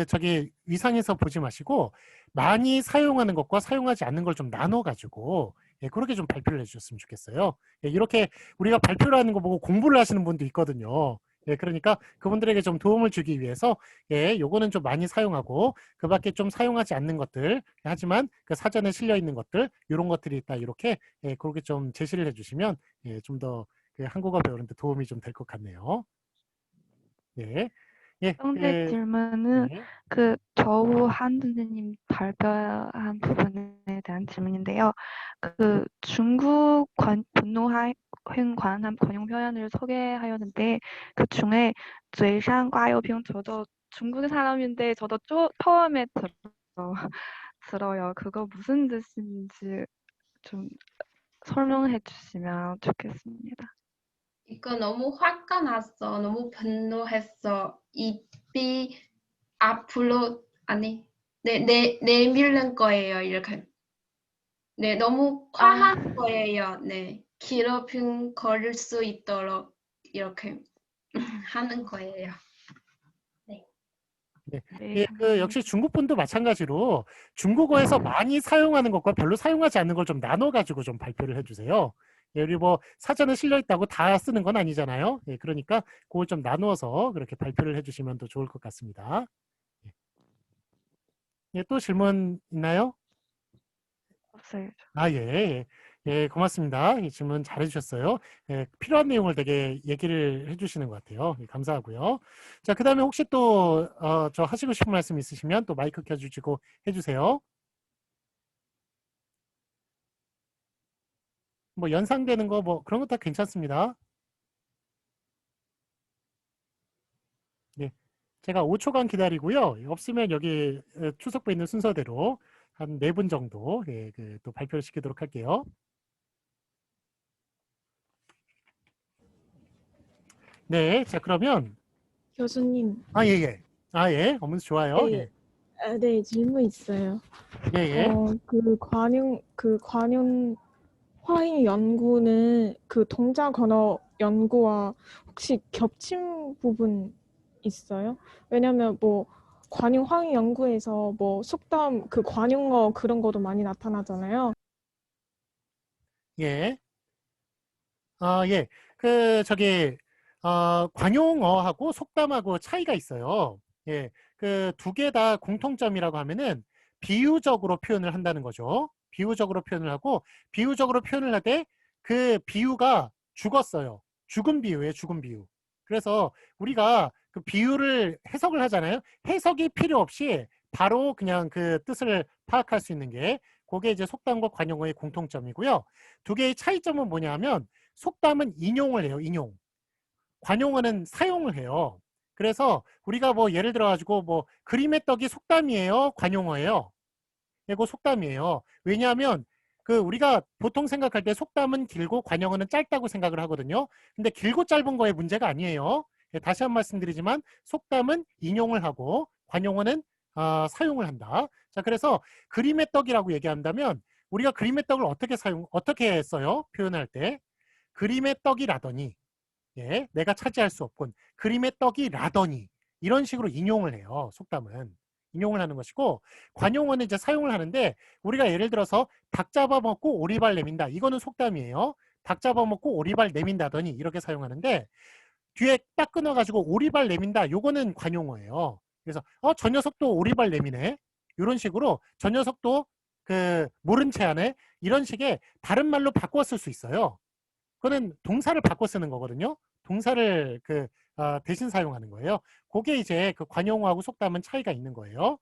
저기 위상에서 보지 마시고 많이 사용하는 것과 사용하지 않는 걸 좀 나눠가지고 예, 그렇게 좀 발표를 해주셨으면 좋겠어요. 예, 이렇게 우리가 발표를 하는 거 보고 공부를 하시는 분도 있거든요. 예, 그러니까 그분들에게 좀 도움을 주기 위해서 예, 요거는 좀 많이 사용하고 그 밖에 좀 사용하지 않는 것들 하지만 그 사전에 실려 있는 것들 이런 것들이 있다 이렇게 예, 그렇게 좀 제시를 해주시면 예, 좀 더 그 한국어 배우는데 도움이 좀 될 것 같네요. 예, 예, 첫 번째 질문은 네. 저우한 선생님 발표한 부분에 대한 질문인데요. 중국 분노에 관한 관용 표현을 소개하였는데 그 중에 嘴上挂油瓶 저도 중국 사람인데 저도 처음에 들어요. 그거 무슨 뜻인지 좀 설명해 주시면 좋겠습니다. 이거 너무 화가 났어. 너무 분노했어. 입이 앞으로 내밀는 거예요. 이렇게. 네, 너무 과한 거예요. 네, 괴롭힘 걸릴 수 있도록 이렇게 하는 거예요. 네. 네, 예, 역시 중국 분도 마찬가지로 중국어에서 많이 사용하는 것과 별로 사용하지 않는 걸 좀 나눠가지고 좀 발표를 해주세요. 예, 우리 뭐 사전에 실려 있다고 다 쓰는 건 아니잖아요. 예, 그러니까 그걸 좀 나누어서 그렇게 발표를 해주시면 더 좋을 것 같습니다. 예, 예, 또 질문 있나요? 없어요. 아, 예, 예. 예, 고맙습니다. 이 질문 잘해주셨어요. 예, 필요한 내용을 되게 얘기를 해주시는 것 같아요. 예, 감사하고요. 자, 그 다음에 혹시 또, 저 하시고 싶은 말씀 있으시면 또 마이크 켜주시고 해주세요. 뭐 연상되는 거 뭐 그런 거 다 괜찮습니다. 네, 제가 5초간 기다리고요. 없으면 여기 추석부에 있는 순서대로 한 4분 정도 예, 또 발표를 시키도록 할게요. 네, 자 그러면 교수님, 예, 예. 예, 어머니 좋아요. 네, 예, 네, 질문 있어요. 예, 예. 관용 화인 연구는 그 동작 언어 연구와 혹시 겹친 부분 있어요? 왜냐면 뭐 관용 화인 연구에서 뭐 속담 그 관용어 그런 것도 많이 나타나잖아요. 예. 예. 관용어하고 속담하고 차이가 있어요. 예. 그 두 개 다 공통점이라고 하면은 비유적으로 표현을 한다는 거죠. 비유적으로 표현을 하고 비유적으로 표현을 하되 그 비유가 죽었어요. 죽은 비유예요, 죽은 비유. 그래서 우리가 그 비유를 해석을 하잖아요. 해석이 필요 없이 바로 그냥 그 뜻을 파악할 수 있는 게 그게 이제 속담과 관용어의 공통점이고요. 두 개의 차이점은 뭐냐 하면 속담은 인용을 해요. 인용. 관용어는 사용을 해요. 그래서 우리가 뭐 예를 들어 가지고 뭐 그림의 떡이 속담이에요, 관용어예요. 이거 속담이에요. 왜냐하면 그 우리가 보통 생각할 때 속담은 길고 관용어는 짧다고 생각을 하거든요. 근데 길고 짧은 거에 문제가 아니에요. 예, 다시 한 번 말씀드리지만 속담은 인용을 하고 관용어는 사용을 한다. 자, 그래서 그림의 떡이라고 얘기한다면 우리가 그림의 떡을 어떻게 써요? 표현할 때 그림의 떡이라더니 예, 내가 차지할 수 없군. 그림의 떡이 라더니. 이런 식으로 인용을 해요. 속담은. 인용을 하는 것이고, 관용어는 이제 사용을 하는데, 우리가 예를 들어서 닭 잡아먹고 오리발 내민다. 이거는 속담이에요. 닭 잡아먹고 오리발 내민다더니 이렇게 사용하는데, 뒤에 딱 끊어가지고 오리발 내민다. 요거는 관용어예요. 그래서 저 녀석도 오리발 내미네. 이런 식으로 저 녀석도 그 모른 채 하네. 이런 식의 다른 말로 바꿔 쓸 수 있어요. 그거는 동사를 바꿔 쓰는 거거든요. 동사를 대신 사용하는 거예요. 그게 이제 그 관용어하고 속담은 차이가 있는 거예요.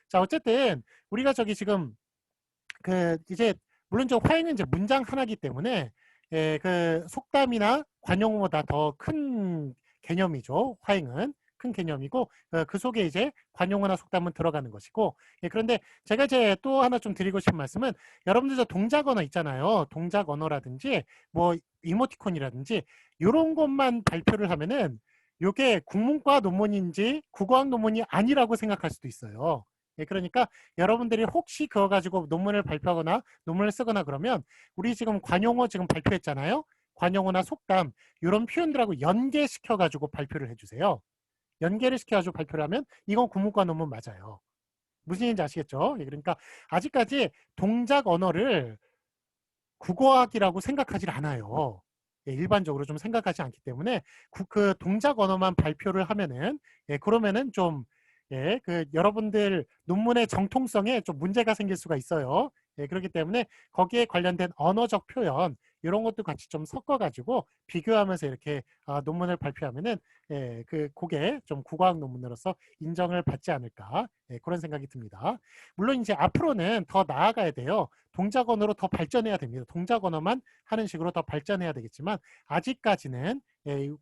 자, 어쨌든 우리가 저기 지금 이제 물론 저 화해는 이제 문장 하나이기 때문에 그 속담이나 관용어보다 더 큰 개념이죠. 화행은 큰 개념이고 그 속에 이제 관용어나 속담은 들어가는 것이고 그런데 제가 이제 또 하나 좀 드리고 싶은 말씀은 여러분들 저 동작 언어 있잖아요. 동작 언어라든지 뭐 이모티콘이라든지 이런 것만 발표를 하면은 이게 국문과 논문인지 국어학 논문이 아니라고 생각할 수도 있어요. 그러니까 여러분들이 혹시 그거 가지고 논문을 발표하거나 논문을 쓰거나 그러면 우리 지금 관용어 지금 발표했잖아요. 관용어나 속담 이런 표현들하고 연계시켜 가지고 발표를 해주세요. 연계를 시켜가지고 발표를 하면 이건 국문과 논문 맞아요. 무슨 얘기인지 아시겠죠? 그러니까 아직까지 동작 언어를 국어학이라고 생각하지 않아요. 일반적으로 좀 생각하지 않기 때문에 그 동작 언어만 발표를 하면은 그러면은 좀 여러분들 논문의 정통성에 좀 문제가 생길 수가 있어요. 그렇기 때문에 거기에 관련된 언어적 표현 이런 것도 같이 좀 섞어가지고 비교하면서 이렇게 논문을 발표하면은 그게 좀 국어학 논문으로서 인정을 받지 않을까 그런 생각이 듭니다. 물론 이제 앞으로는 더 나아가야 돼요. 동작 언어로 더 발전해야 됩니다. 동작 언어만 하는 식으로 더 발전해야 되겠지만 아직까지는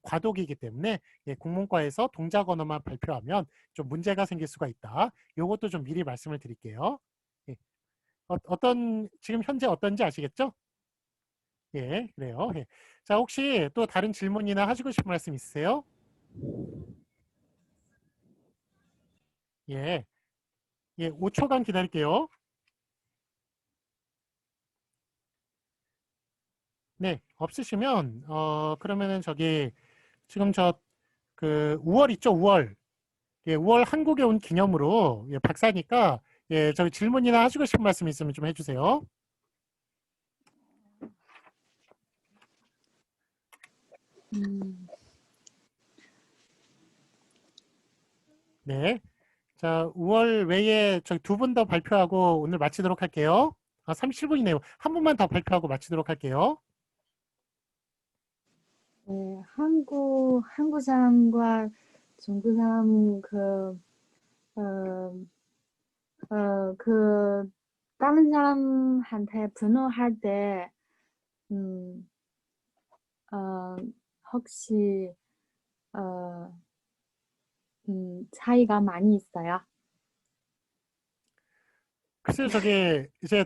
과도기이기 때문에 국문과에서 동작 언어만 발표하면 좀 문제가 생길 수가 있다. 이것도 좀 미리 말씀을 드릴게요. 지금 현재 어떤지 아시겠죠? 그래요. 자, 혹시 또 다른 질문이나 하시고 싶은 말씀 있으세요? 5초간 기다릴게요. 네, 없으시면 그러면은 저기 지금 그 5월 있죠, 5월. 5월 한국에 온 기념으로 박사니까 저기 질문이나 하시고 싶은 말씀 있으면 좀 해주세요. 네. 자, 5월 외에 저기 2분 더 발표하고 오늘 마치도록 할게요. 37분이네요. 한 분만 더 발표하고 마치도록 할게요. 네, 한국 사람과 중국 사람 다른 사람한테 분노할 때, 혹시, 차이가 많이 있어요? 글쎄요, 저기 이제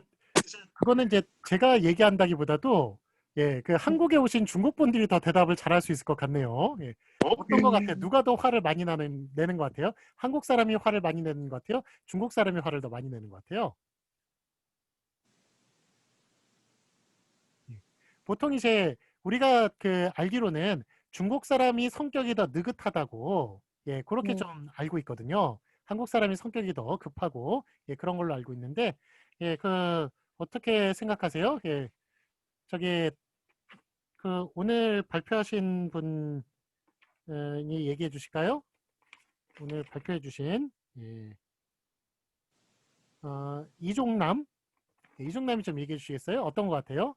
그거는 이제 제가 얘기한다기보다도 그 한국에 오신 중국 분들이 더 대답을 잘할 수 있을 것 같네요. 어떤 것 같아요? 누가 더 화를 많이 내는 것 같아요? 한국 사람이 화를 많이 내는 것 같아요? 중국 사람이 화를 더 많이 내는 것 같아요? 보통 이제 우리가 알기로는 중국 사람이 성격이 더 느긋하다고 그렇게 네. 좀 알고 있거든요. 한국 사람이 성격이 더 급하고 그런 걸로 알고 있는데 어떻게 생각하세요? 저기 오늘 발표하신 분이 얘기해 주실까요? 오늘 발표해 주신 이종남이 좀 얘기해 주시겠어요? 어떤 것 같아요?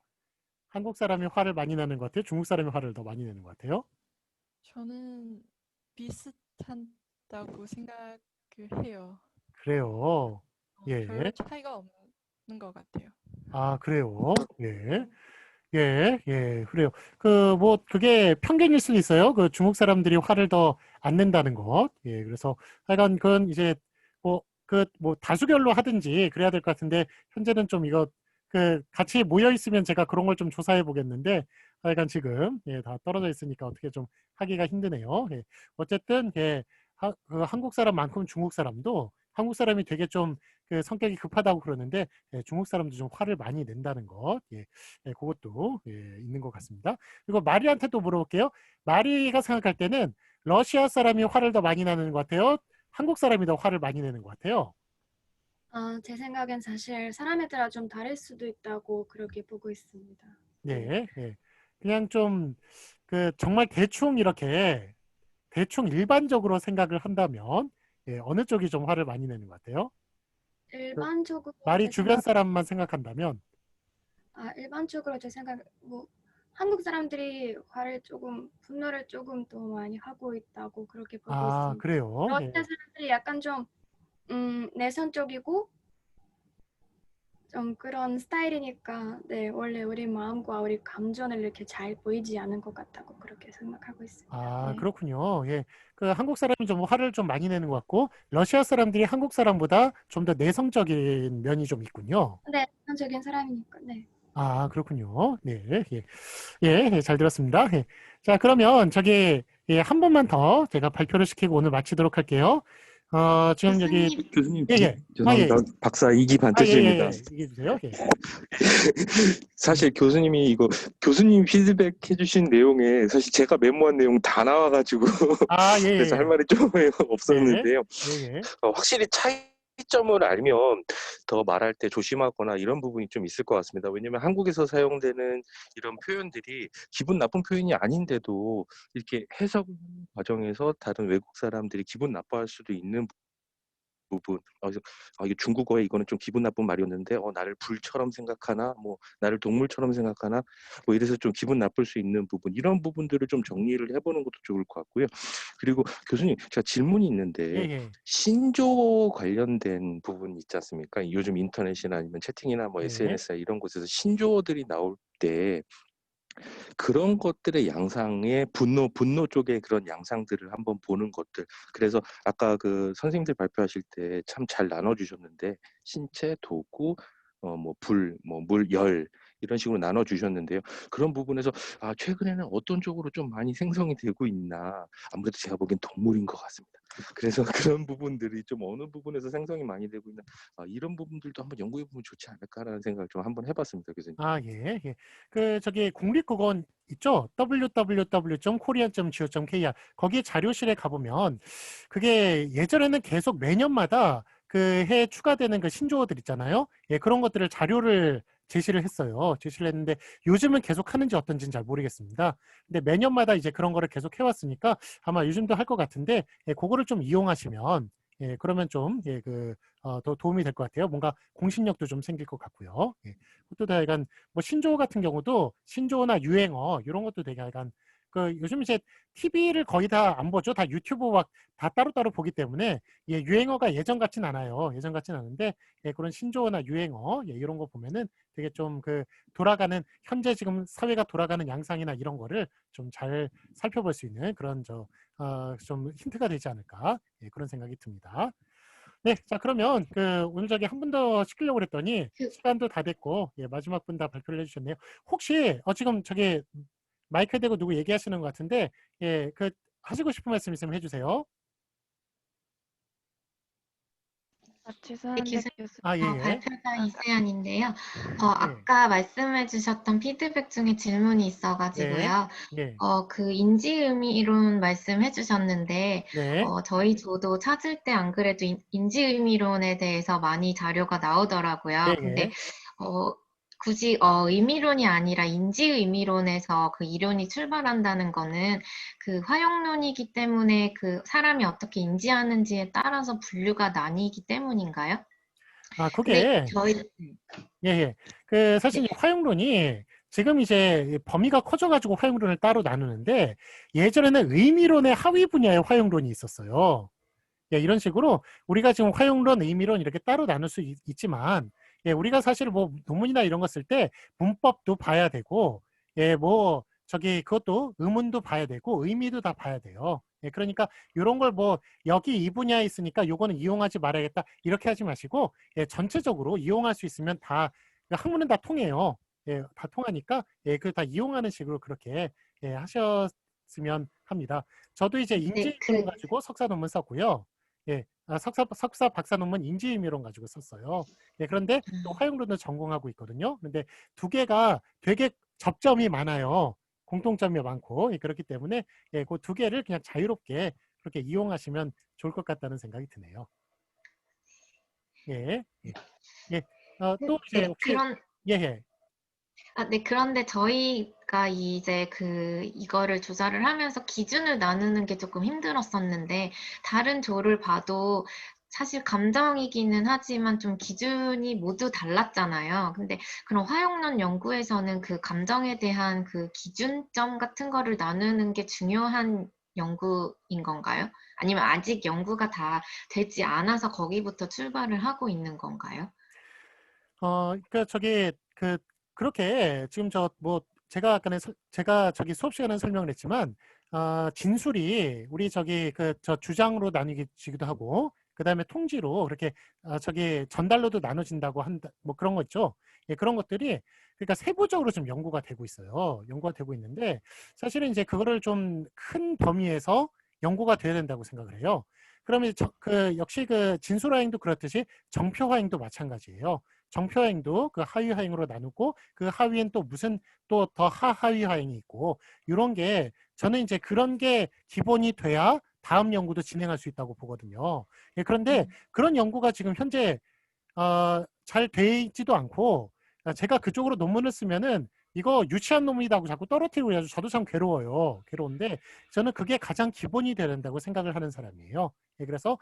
한국 사람이 화를 많이 내는 것 같아요? 중국 사람이 화를 더 많이 내는 것 같아요? 저는 비슷한다고 생각을 해요. 그래요. 별 차이가 없는 것 같아요. 그래요. 그래요. 그게 편견일 수는 있어요. 중국 사람들이 화를 더 안 낸다는 것. 그래서 하여간 그건 이제 다수결로 하든지 그래야 될 것 같은데 현재는 좀 이거 같이 모여 있으면 제가 그런 걸 좀 조사해 보겠는데 하여간 지금 다 떨어져 있으니까 어떻게 좀 하기가 힘드네요. 어쨌든 한국 사람만큼 중국 사람도 한국 사람이 되게 좀 그 성격이 급하다고 그러는데 예, 중국 사람도 좀 화를 많이 낸다는 것. 예, 예, 그것도 예, 있는 것 같습니다. 그리고 마리한테도 물어볼게요. 마리가 생각할 때는 러시아 사람이 화를 더 많이 내는 것 같아요? 한국 사람이 더 화를 많이 내는 것 같아요? 제 생각엔 사실 사람에 따라 좀 다를 수도 있다고 그렇게 보고 있습니다. 네, 예. 그냥 좀 그 정말 대충 이렇게 대충 일반적으로 생각을 한다면 예, 어느 쪽이 좀 화를 많이 내는 것 같아요? 일반적으로 마리 제 주변 생각, 사람만 생각한다면 일반적으로 제 생각, 뭐 한국 사람들이 분노를 조금 더 많이 하고 있다고 그렇게 보고 아, 있습니다. 그래요? 러시아 예. 사람들이 약간 좀 내성적이고 좀 그런 스타일이니까 네, 원래 우리 마음과 우리 감정을 이렇게 잘 보이지 않은 것 같다고 그렇게 생각하고 있습니다. 아, 네. 그렇군요. 예. 그 한국 사람이 좀 화를 좀 많이 내는 것 같고 러시아 사람들이 한국 사람보다 좀 더 내성적인 면이 좀 있군요. 네, 일반적인 사람이니까 네. 아, 그렇군요. 네. 예. 예, 예, 잘 들었습니다. 예. 자, 그러면 저기 예, 한 번만 더 제가 발표를 시키고 오늘 마치도록 할게요. 지금 여기 교수님, 교수님, 예, 예. 죄송합니다. 박사 2기 아, 예, 예, 반태수입니다. 예. 얘기해 주세요. 예. 사실 교수님이 교수님 피드백 해주신 내용에 사실 제가 메모한 내용 다 나와가지고 아, 예, 그래서 할 예. 말이 좀 네. 없었는데요. 예, 예. 확실히 차이점을 알면 더 말할 때 조심하거나 이런 부분이 좀 있을 것 같습니다. 왜냐면 한국에서 사용되는 이런 표현들이 기분 나쁜 표현이 아닌데도 이렇게 해석 과정에서 다른 외국 사람들이 기분 나빠할 수도 있는 부분. 그래서 이게 중국어에 이거는 좀 기분 나쁜 말이었는데 나를 불처럼 생각하나 뭐 나를 동물처럼 생각하나 뭐 이래서 좀 기분 나쁠 수 있는 부분 이런 부분들을 좀 정리를 해보는 것도 좋을 것 같고요. 그리고 교수님 제가 질문이 예, 있는데 예. 신조 관련된 부분 있지 않습니까? 요즘 인터넷이나 아니면 채팅이나 뭐 네. SNS 이런 곳에서 신조어들이 나올 때 그런 것들의 양상의 분노 쪽의 그런 양상들을 한번 보는 것들. 그래서 아까 그 선생님들 발표하실 때 참 잘 나눠주셨는데 신체, 도구, 뭐 불, 뭐 물, 열 이런 식으로 나눠주셨는데요. 그런 부분에서 최근에는 어떤 쪽으로 좀 많이 생성이 되고 있나. 아무래도 제가 보기엔 동물인 것 같습니다. 그래서 그런 부분들이 좀 어느 부분에서 생성이 많이 되고 있나. 이런 부분들도 한번 연구해보면 좋지 않을까라는 생각을 좀 한번 해봤습니다, 교수님. 아, 예, 예. 그 저기 국립국어원 있죠? www.korean.go.kr 거기 자료실에 가보면 그게 예전에는 계속 매년마다 그 해에 추가되는 그 신조어들 있잖아요. 예, 그런 것들을 자료를 제시를 했어요. 제시를 했는데 요즘은 계속 하는지 어떤지는 잘 모르겠습니다. 근데 매년마다 이제 그런 거를 계속 해왔으니까 아마 요즘도 할 것 같은데 예, 그거를 좀 이용하시면 예, 그러면 좀 예, 더 도움이 될 것 같아요. 뭔가 공신력도 좀 생길 것 같고요. 예. 그것도 다 약간 뭐 신조어 같은 경우도 신조어나 유행어 이런 것도 되게 약간 그 요즘 이제 TV를 거의 다 안 보죠. 다 유튜브 막 다 따로따로 보기 때문에 예, 유행어가 예전 같진 않아요. 예전 같진 않은데 예, 그런 신조어나 유행어 예, 이런 거 보면은 되게 좀 그 돌아가는 현재 지금 사회가 돌아가는 양상이나 이런 거를 좀 잘 살펴볼 수 있는 그런 좀 힌트가 되지 않을까 예, 그런 생각이 듭니다. 네, 자 그러면 오늘 저기 한 분 더 시키려고 그랬더니 시간도 다 됐고 예, 마지막 분 다 발표를 해주셨네요. 혹시 지금 저기 마이크 대고 누구 얘기하시는 것 같은데 예, 하시고 싶은 말씀 있으면 해주세요. 네, 지수한대 교수님, 교수. 아, 예, 예. 발표자 이세연인데요. 예. 아까 말씀해 주셨던 피드백 중에 질문이 네. 있어가지고요. 네. 그 인지의미론 말씀해 주셨는데, 네. 저도 찾을 때 안 그래도 인지의미론에 대해서 많이 자료가 나오더라고요. 예, 근데, 예. 굳이 의미론이 아니라 인지의미론에서 그 이론이 출발한다는 거는 그 화용론이기 때문에 그 사람이 어떻게 인지하는지에 따라서 분류가 나뉘기 때문인가요? 아, 근데 그게 예, 예. 사실 이제 화용론이 지금 이제 범위가 커져가지고 화용론을 따로 나누는데 예전에는 의미론의 하위 분야에 화용론이 있었어요. 예, 이런 식으로 우리가 지금 화용론, 의미론 이렇게 따로 나눌 수 있지만 예, 우리가 사실 뭐 논문이나 이런 거 쓸 때 문법도 봐야 되고 예, 뭐 그것도 의문도 봐야 되고 의미도 다 봐야 돼요. 예, 그러니까 이런 걸 뭐 여기 이 분야에 있으니까 요거는 이용하지 말아야겠다 이렇게 하지 마시고 예, 전체적으로 이용할 수 있으면 다 학문은 다 통해요. 예, 다 통하니까 예, 다 이용하는 식으로 그렇게 예, 하셨으면 합니다. 저도 이제 네, 인지이론 가지고 석사 논문 썼고요. 예, 석사 박사 논문 인지의미론 가지고 썼어요. 예, 그런데 또 화용론을 전공하고 있거든요. 근데 두 개가 되게 접점이 많아요. 공통점이 많고, 예, 그렇기 때문에 예, 그 두 개를 그냥 자유롭게 그렇게 이용하시면 좋을 것 같다는 생각이 드네요. 예, 예, 예. 또 이제 네, 혹시 예, 예. 네, 그런데 저희가 이제 이거를 조사를 하면서 기준을 나누는 게 조금 힘들었었는데, 다른 조를 봐도 사실 감정이기는 하지만 좀 기준이 모두 달랐잖아요. 근데 그런 화용론 연구에서는 그 감정에 대한 그 기준점 같은 거를 나누는 게 중요한 연구인 건가요? 아니면 아직 연구가 다 되지 않아서 거기부터 출발을 하고 있는 건가요? 그러니까 그렇게 지금 제가 아까는 제가 저기 수업 시간에 설명을 했지만 진술이 우리 저 주장으로 나뉘기도 하고 그다음에 통지로 그렇게 전달로도 나눠진다고 한다 뭐 그런 거 있죠. 예, 그런 것들이 그러니까 세부적으로 좀 연구가 되고 있어요. 연구가 되고 있는데 사실은 이제 그거를 좀 큰 범위에서 연구가 돼야 된다고 생각을 해요. 그러면 역시 진술화행도 그렇듯이 정표화행도 마찬가지예요. 정표화행도 그 하위화행으로 나누고 그 하위엔 또 무슨 또 더 하하위화행이 있고 이런 게 저는 이제 그런 게 기본이 돼야 다음 연구도 진행할 수 있다고 보거든요. 예, 그런데 그런 연구가 지금 현재 잘 돼 있지도 않고 제가 그쪽으로 논문을 쓰면은 이거 유치한 논문이라고 자꾸 떨어뜨리고 해서 저도 참 괴로워요. 괴로운데 저는 그게 가장 기본이 돼야 된다고 생각을 하는 사람이에요. 예, 그래서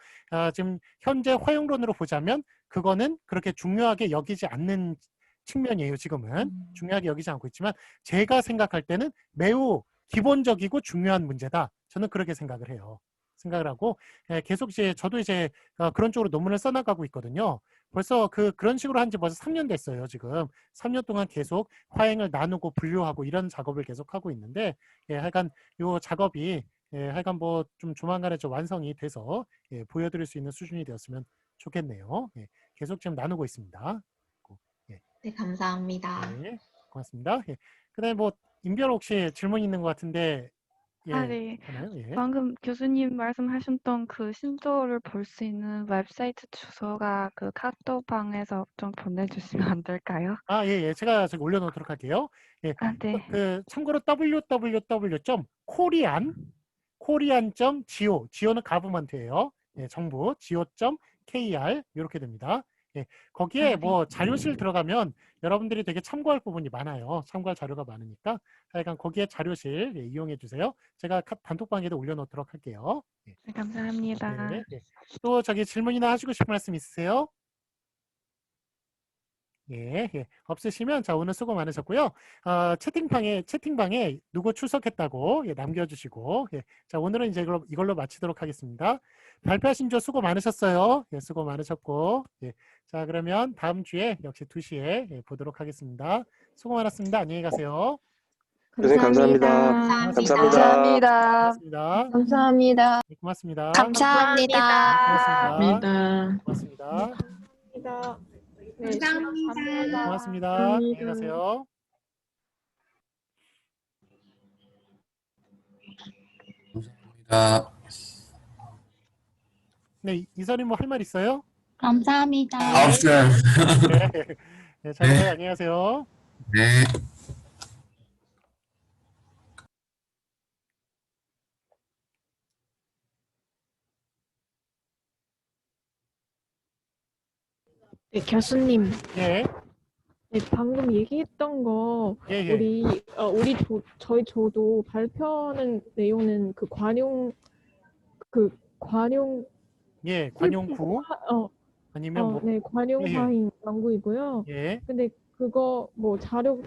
지금 현재 화용론으로 보자면 그거는 그렇게 중요하게 여기지 않는 측면이에요. 지금은 중요하게 여기지 않고 있지만 제가 생각할 때는 매우 기본적이고 중요한 문제다. 저는 그렇게 생각을 해요. 생각을 하고 계속 이제 저도 이제 그런 쪽으로 논문을 써나가고 있거든요. 벌써 그런 식으로 한 지 벌써 3년 됐어요. 지금 3년 동안 계속 화행을 나누고 분류하고 이런 작업을 계속 하고 있는데 예, 하여간 요 작업이 예, 하여간 뭐 좀 조만간에 좀 완성이 돼서 예, 보여드릴 수 있는 수준이 되었으면 좋겠네요. 예, 계속 지금 나누고 있습니다. 예. 네, 감사합니다. 네, 고맙습니다. 예. 그다음에 뭐 임별 혹시 질문 있는 것 같은데 예, 네. 하나요? 예. 방금 교수님 말씀하셨던 그 신조어를 볼 수 있는 웹사이트 주소가 그 카톡방에서 좀 보내주시면 안 될까요? 예, 예. 제가 저기 올려놓도록 할게요. 예. 네. 참고로 korean.co.go는 가브먼트예요. 예, 정부 go.kr 이렇게 됩니다. 예, 거기에 뭐 자료실 들어가면 여러분들이 되게 참고할 부분이 많아요. 참고할 자료가 많으니까 하여간 거기에 자료실 예, 이용해 주세요. 제가 단톡방에도 올려놓도록 할게요. 예. 네, 감사합니다. 네, 예. 또 질문이나 하시고 싶은 말씀 있으세요? 예, 예. 없으시면 자 오늘 수고 많으셨고요. 채팅방에 누구 출석했다고 예, 남겨주시고 예. 자 오늘은 이제 이걸로 마치도록 하겠습니다. 발표하신 조 수고 많으셨어요. 예, 수고 많으셨고 예. 자 그러면 다음 주에 역시 2시에 예, 보도록 하겠습니다. 수고 많았습니다. 안녕히 가세요. 선생님 감사합니다. 감사합니다. 고맙습니다. 감사합니다. 네, 고맙습니다. 감사합니다. 고맙습니다. 고맙습니다. 감사합니다. 네, 시간 감사합니다. 고맙습니다. 안녕히 가세요. 감사합니다. 네, 이선님 뭐 할 말 있어요? 감사합니다. 없어요. 네, 네, 잘 가요. 안녕히 가세요. 네. 네, 교수님. 예. 네, 방금 얘기했던 거 예, 예. 저희 조도 발표하는 내용은 관용 예, 관용구 아니면 뭐 네, 관용화인 연구이고요. 예. 근데 그거 뭐 자료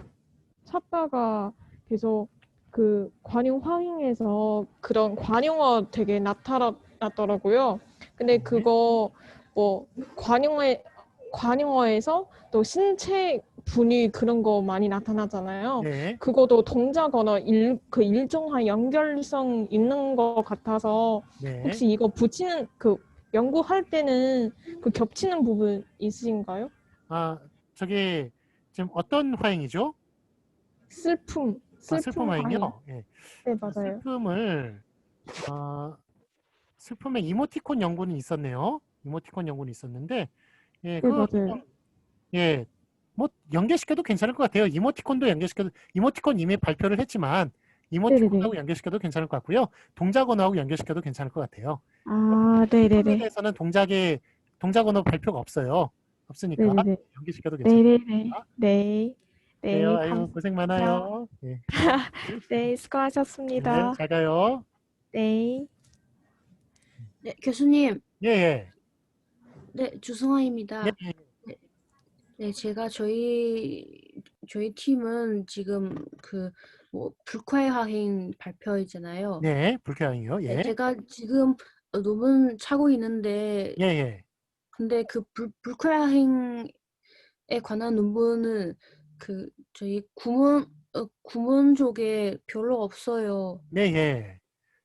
찾다가 계속 그 관용화인에서 그런 관용어 되게 나타났더라고요. 근데 그거 뭐 관용어에서 또 신체 분위 그런 거 많이 나타나잖아요. 네. 그것도 동작 언어 일종의 연결성 있는 것 같아서 네. 혹시 이거 붙이는 연구할 때는 겹치는 부분 있으신가요? 지금 어떤 화행이죠? 슬픔 화행이요? 예. 네, 맞아요. 슬픔에 이모티콘 연구는 있었네요. 이모티콘 연구는 있었는데, 예, 네, 맞아요. 예, 뭐 연계시켜도 괜찮을 것 같아요. 이모티콘도 연계시켜도, 이모티콘 이미 발표를 했지만 이모티콘하고 네네네. 연계시켜도 괜찮을 것 같고요. 동작 언어하고 연계시켜도 괜찮을 것 같아요. 아, 에 네네네. 대해서는 동작 언어 발표가 없어요. 없으니까 네네네. 연계시켜도 괜찮을 것 네네네. 같습니다. 네. 그래요. 네, 아유, 고생 감사합니다. 많아요. 예. 네, 네, 수고하셨습니다. 잘 가요. 네. 네, 교수님. 예, 예. 네, 네, 주승화입니다. 예. 네, 네, 제가 저희 팀은 지금 뭐 불쾌화행 발표이잖아요. 네, 불쾌항이요. 네, 예. 제가 지금 논문 차고 있는데, 예, 예. 근데 그 불쾌화행에 관한 논문은 저희 구문 쪽에 별로 없어요. 네, 예.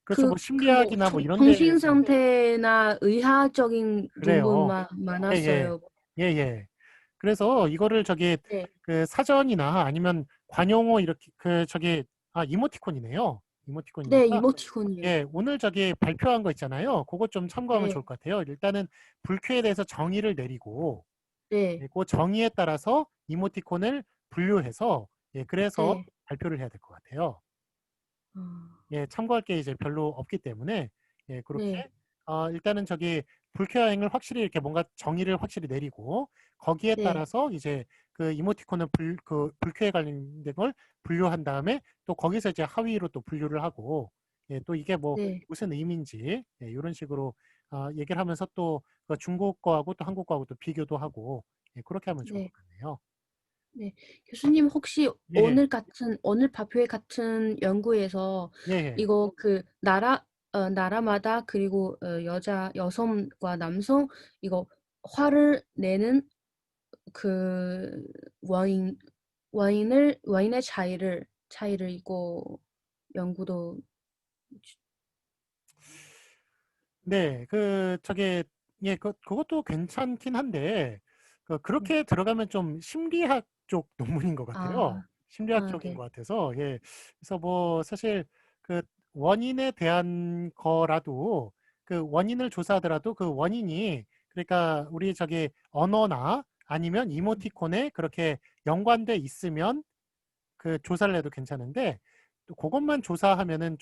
그렇죠. 뭐 뭐 심리학이나 뭐 이런 데 정신 상태나 의학적인 그래요. 논문만 예, 예. 많았어요. 예, 예. 그래서 이거를 네. 그 사전이나 아니면 관용어 이렇게 이모티콘이네요. 네, 이모티콘이니까 이모티콘이요. 예, 오늘 발표한 거 있잖아요. 그거 좀 참고하면 네. 좋을 것 같아요. 일단은 불쾌에 대해서 정의를 내리고 네. 그 정의에 따라서 이모티콘을 분류해서 그래서 네. 발표를 해야 될 것 같아요. 아, 예, 참고할 게 이제 별로 없기 때문에 그렇게 네. 일단은 불쾌화행을 확실히 이렇게 뭔가 정의를 확실히 내리고 거기에 네. 따라서 이제 그 이모티콘은 불쾌에 관련된 걸 분류한 다음에 또 거기서 이제 하위로 또 분류를 하고 또 이게 뭐 네. 무슨 의미인지 이런 식으로 얘기를 하면서 또 그 중국 거하고 또 한국 거하고 또 비교도 하고 그렇게 하면 좋을 네. 것 같네요. 네. 교수님 혹시 예, 예. 오늘 발표회 같은 연구에서 예, 예. 이거 나라마다 그리고 여성과 남성 이거 화를 내는 그 와인의 차이를 이거 연구도 네, 그것도 괜찮긴 한데, 네. 그렇게 들어가면 좀 심리학 쪽 논문인 것 같아요. 심리학 쪽인 네. 것 같아서, 예. 그래서 뭐, 사실, 그 원인에 대한 거라도, 그 원인을 조사하더라도 그 원인이, 그러니까 우리 언어나 아니면 이모티콘에 그렇게 연관돼 있으면 그 조사를 해도 괜찮은데, 또 그것만 조사하면은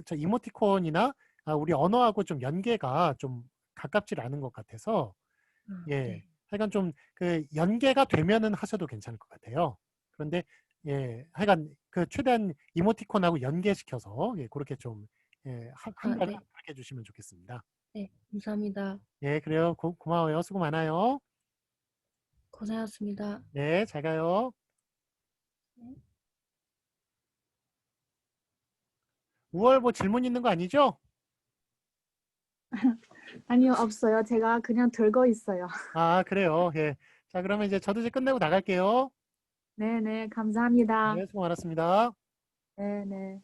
저 이모티콘이나 우리 언어하고 좀 연계가 좀 가깝지 않은 것 같아서 예, 네. 하여간 좀 그 연계가 되면은 하셔도 괜찮을 것 같아요. 그런데 예, 하여간 그 최대한 이모티콘하고 연계시켜서 그렇게 좀 한 달에 네. 그렇게 해주시면 좋겠습니다. 네, 감사합니다. 예, 그래요. 고마워요. 수고 많아요. 고생하셨습니다. 네, 잘 가요. 5월 뭐 질문 있는 거 아니죠? 아니요, 없어요. 제가 그냥 들고 있어요. 아, 그래요. 예. 자, 그러면 이제 저도 이제 끝내고 나갈게요. 네네, 감사합니다. 네, 수고 많았습니다. 네네.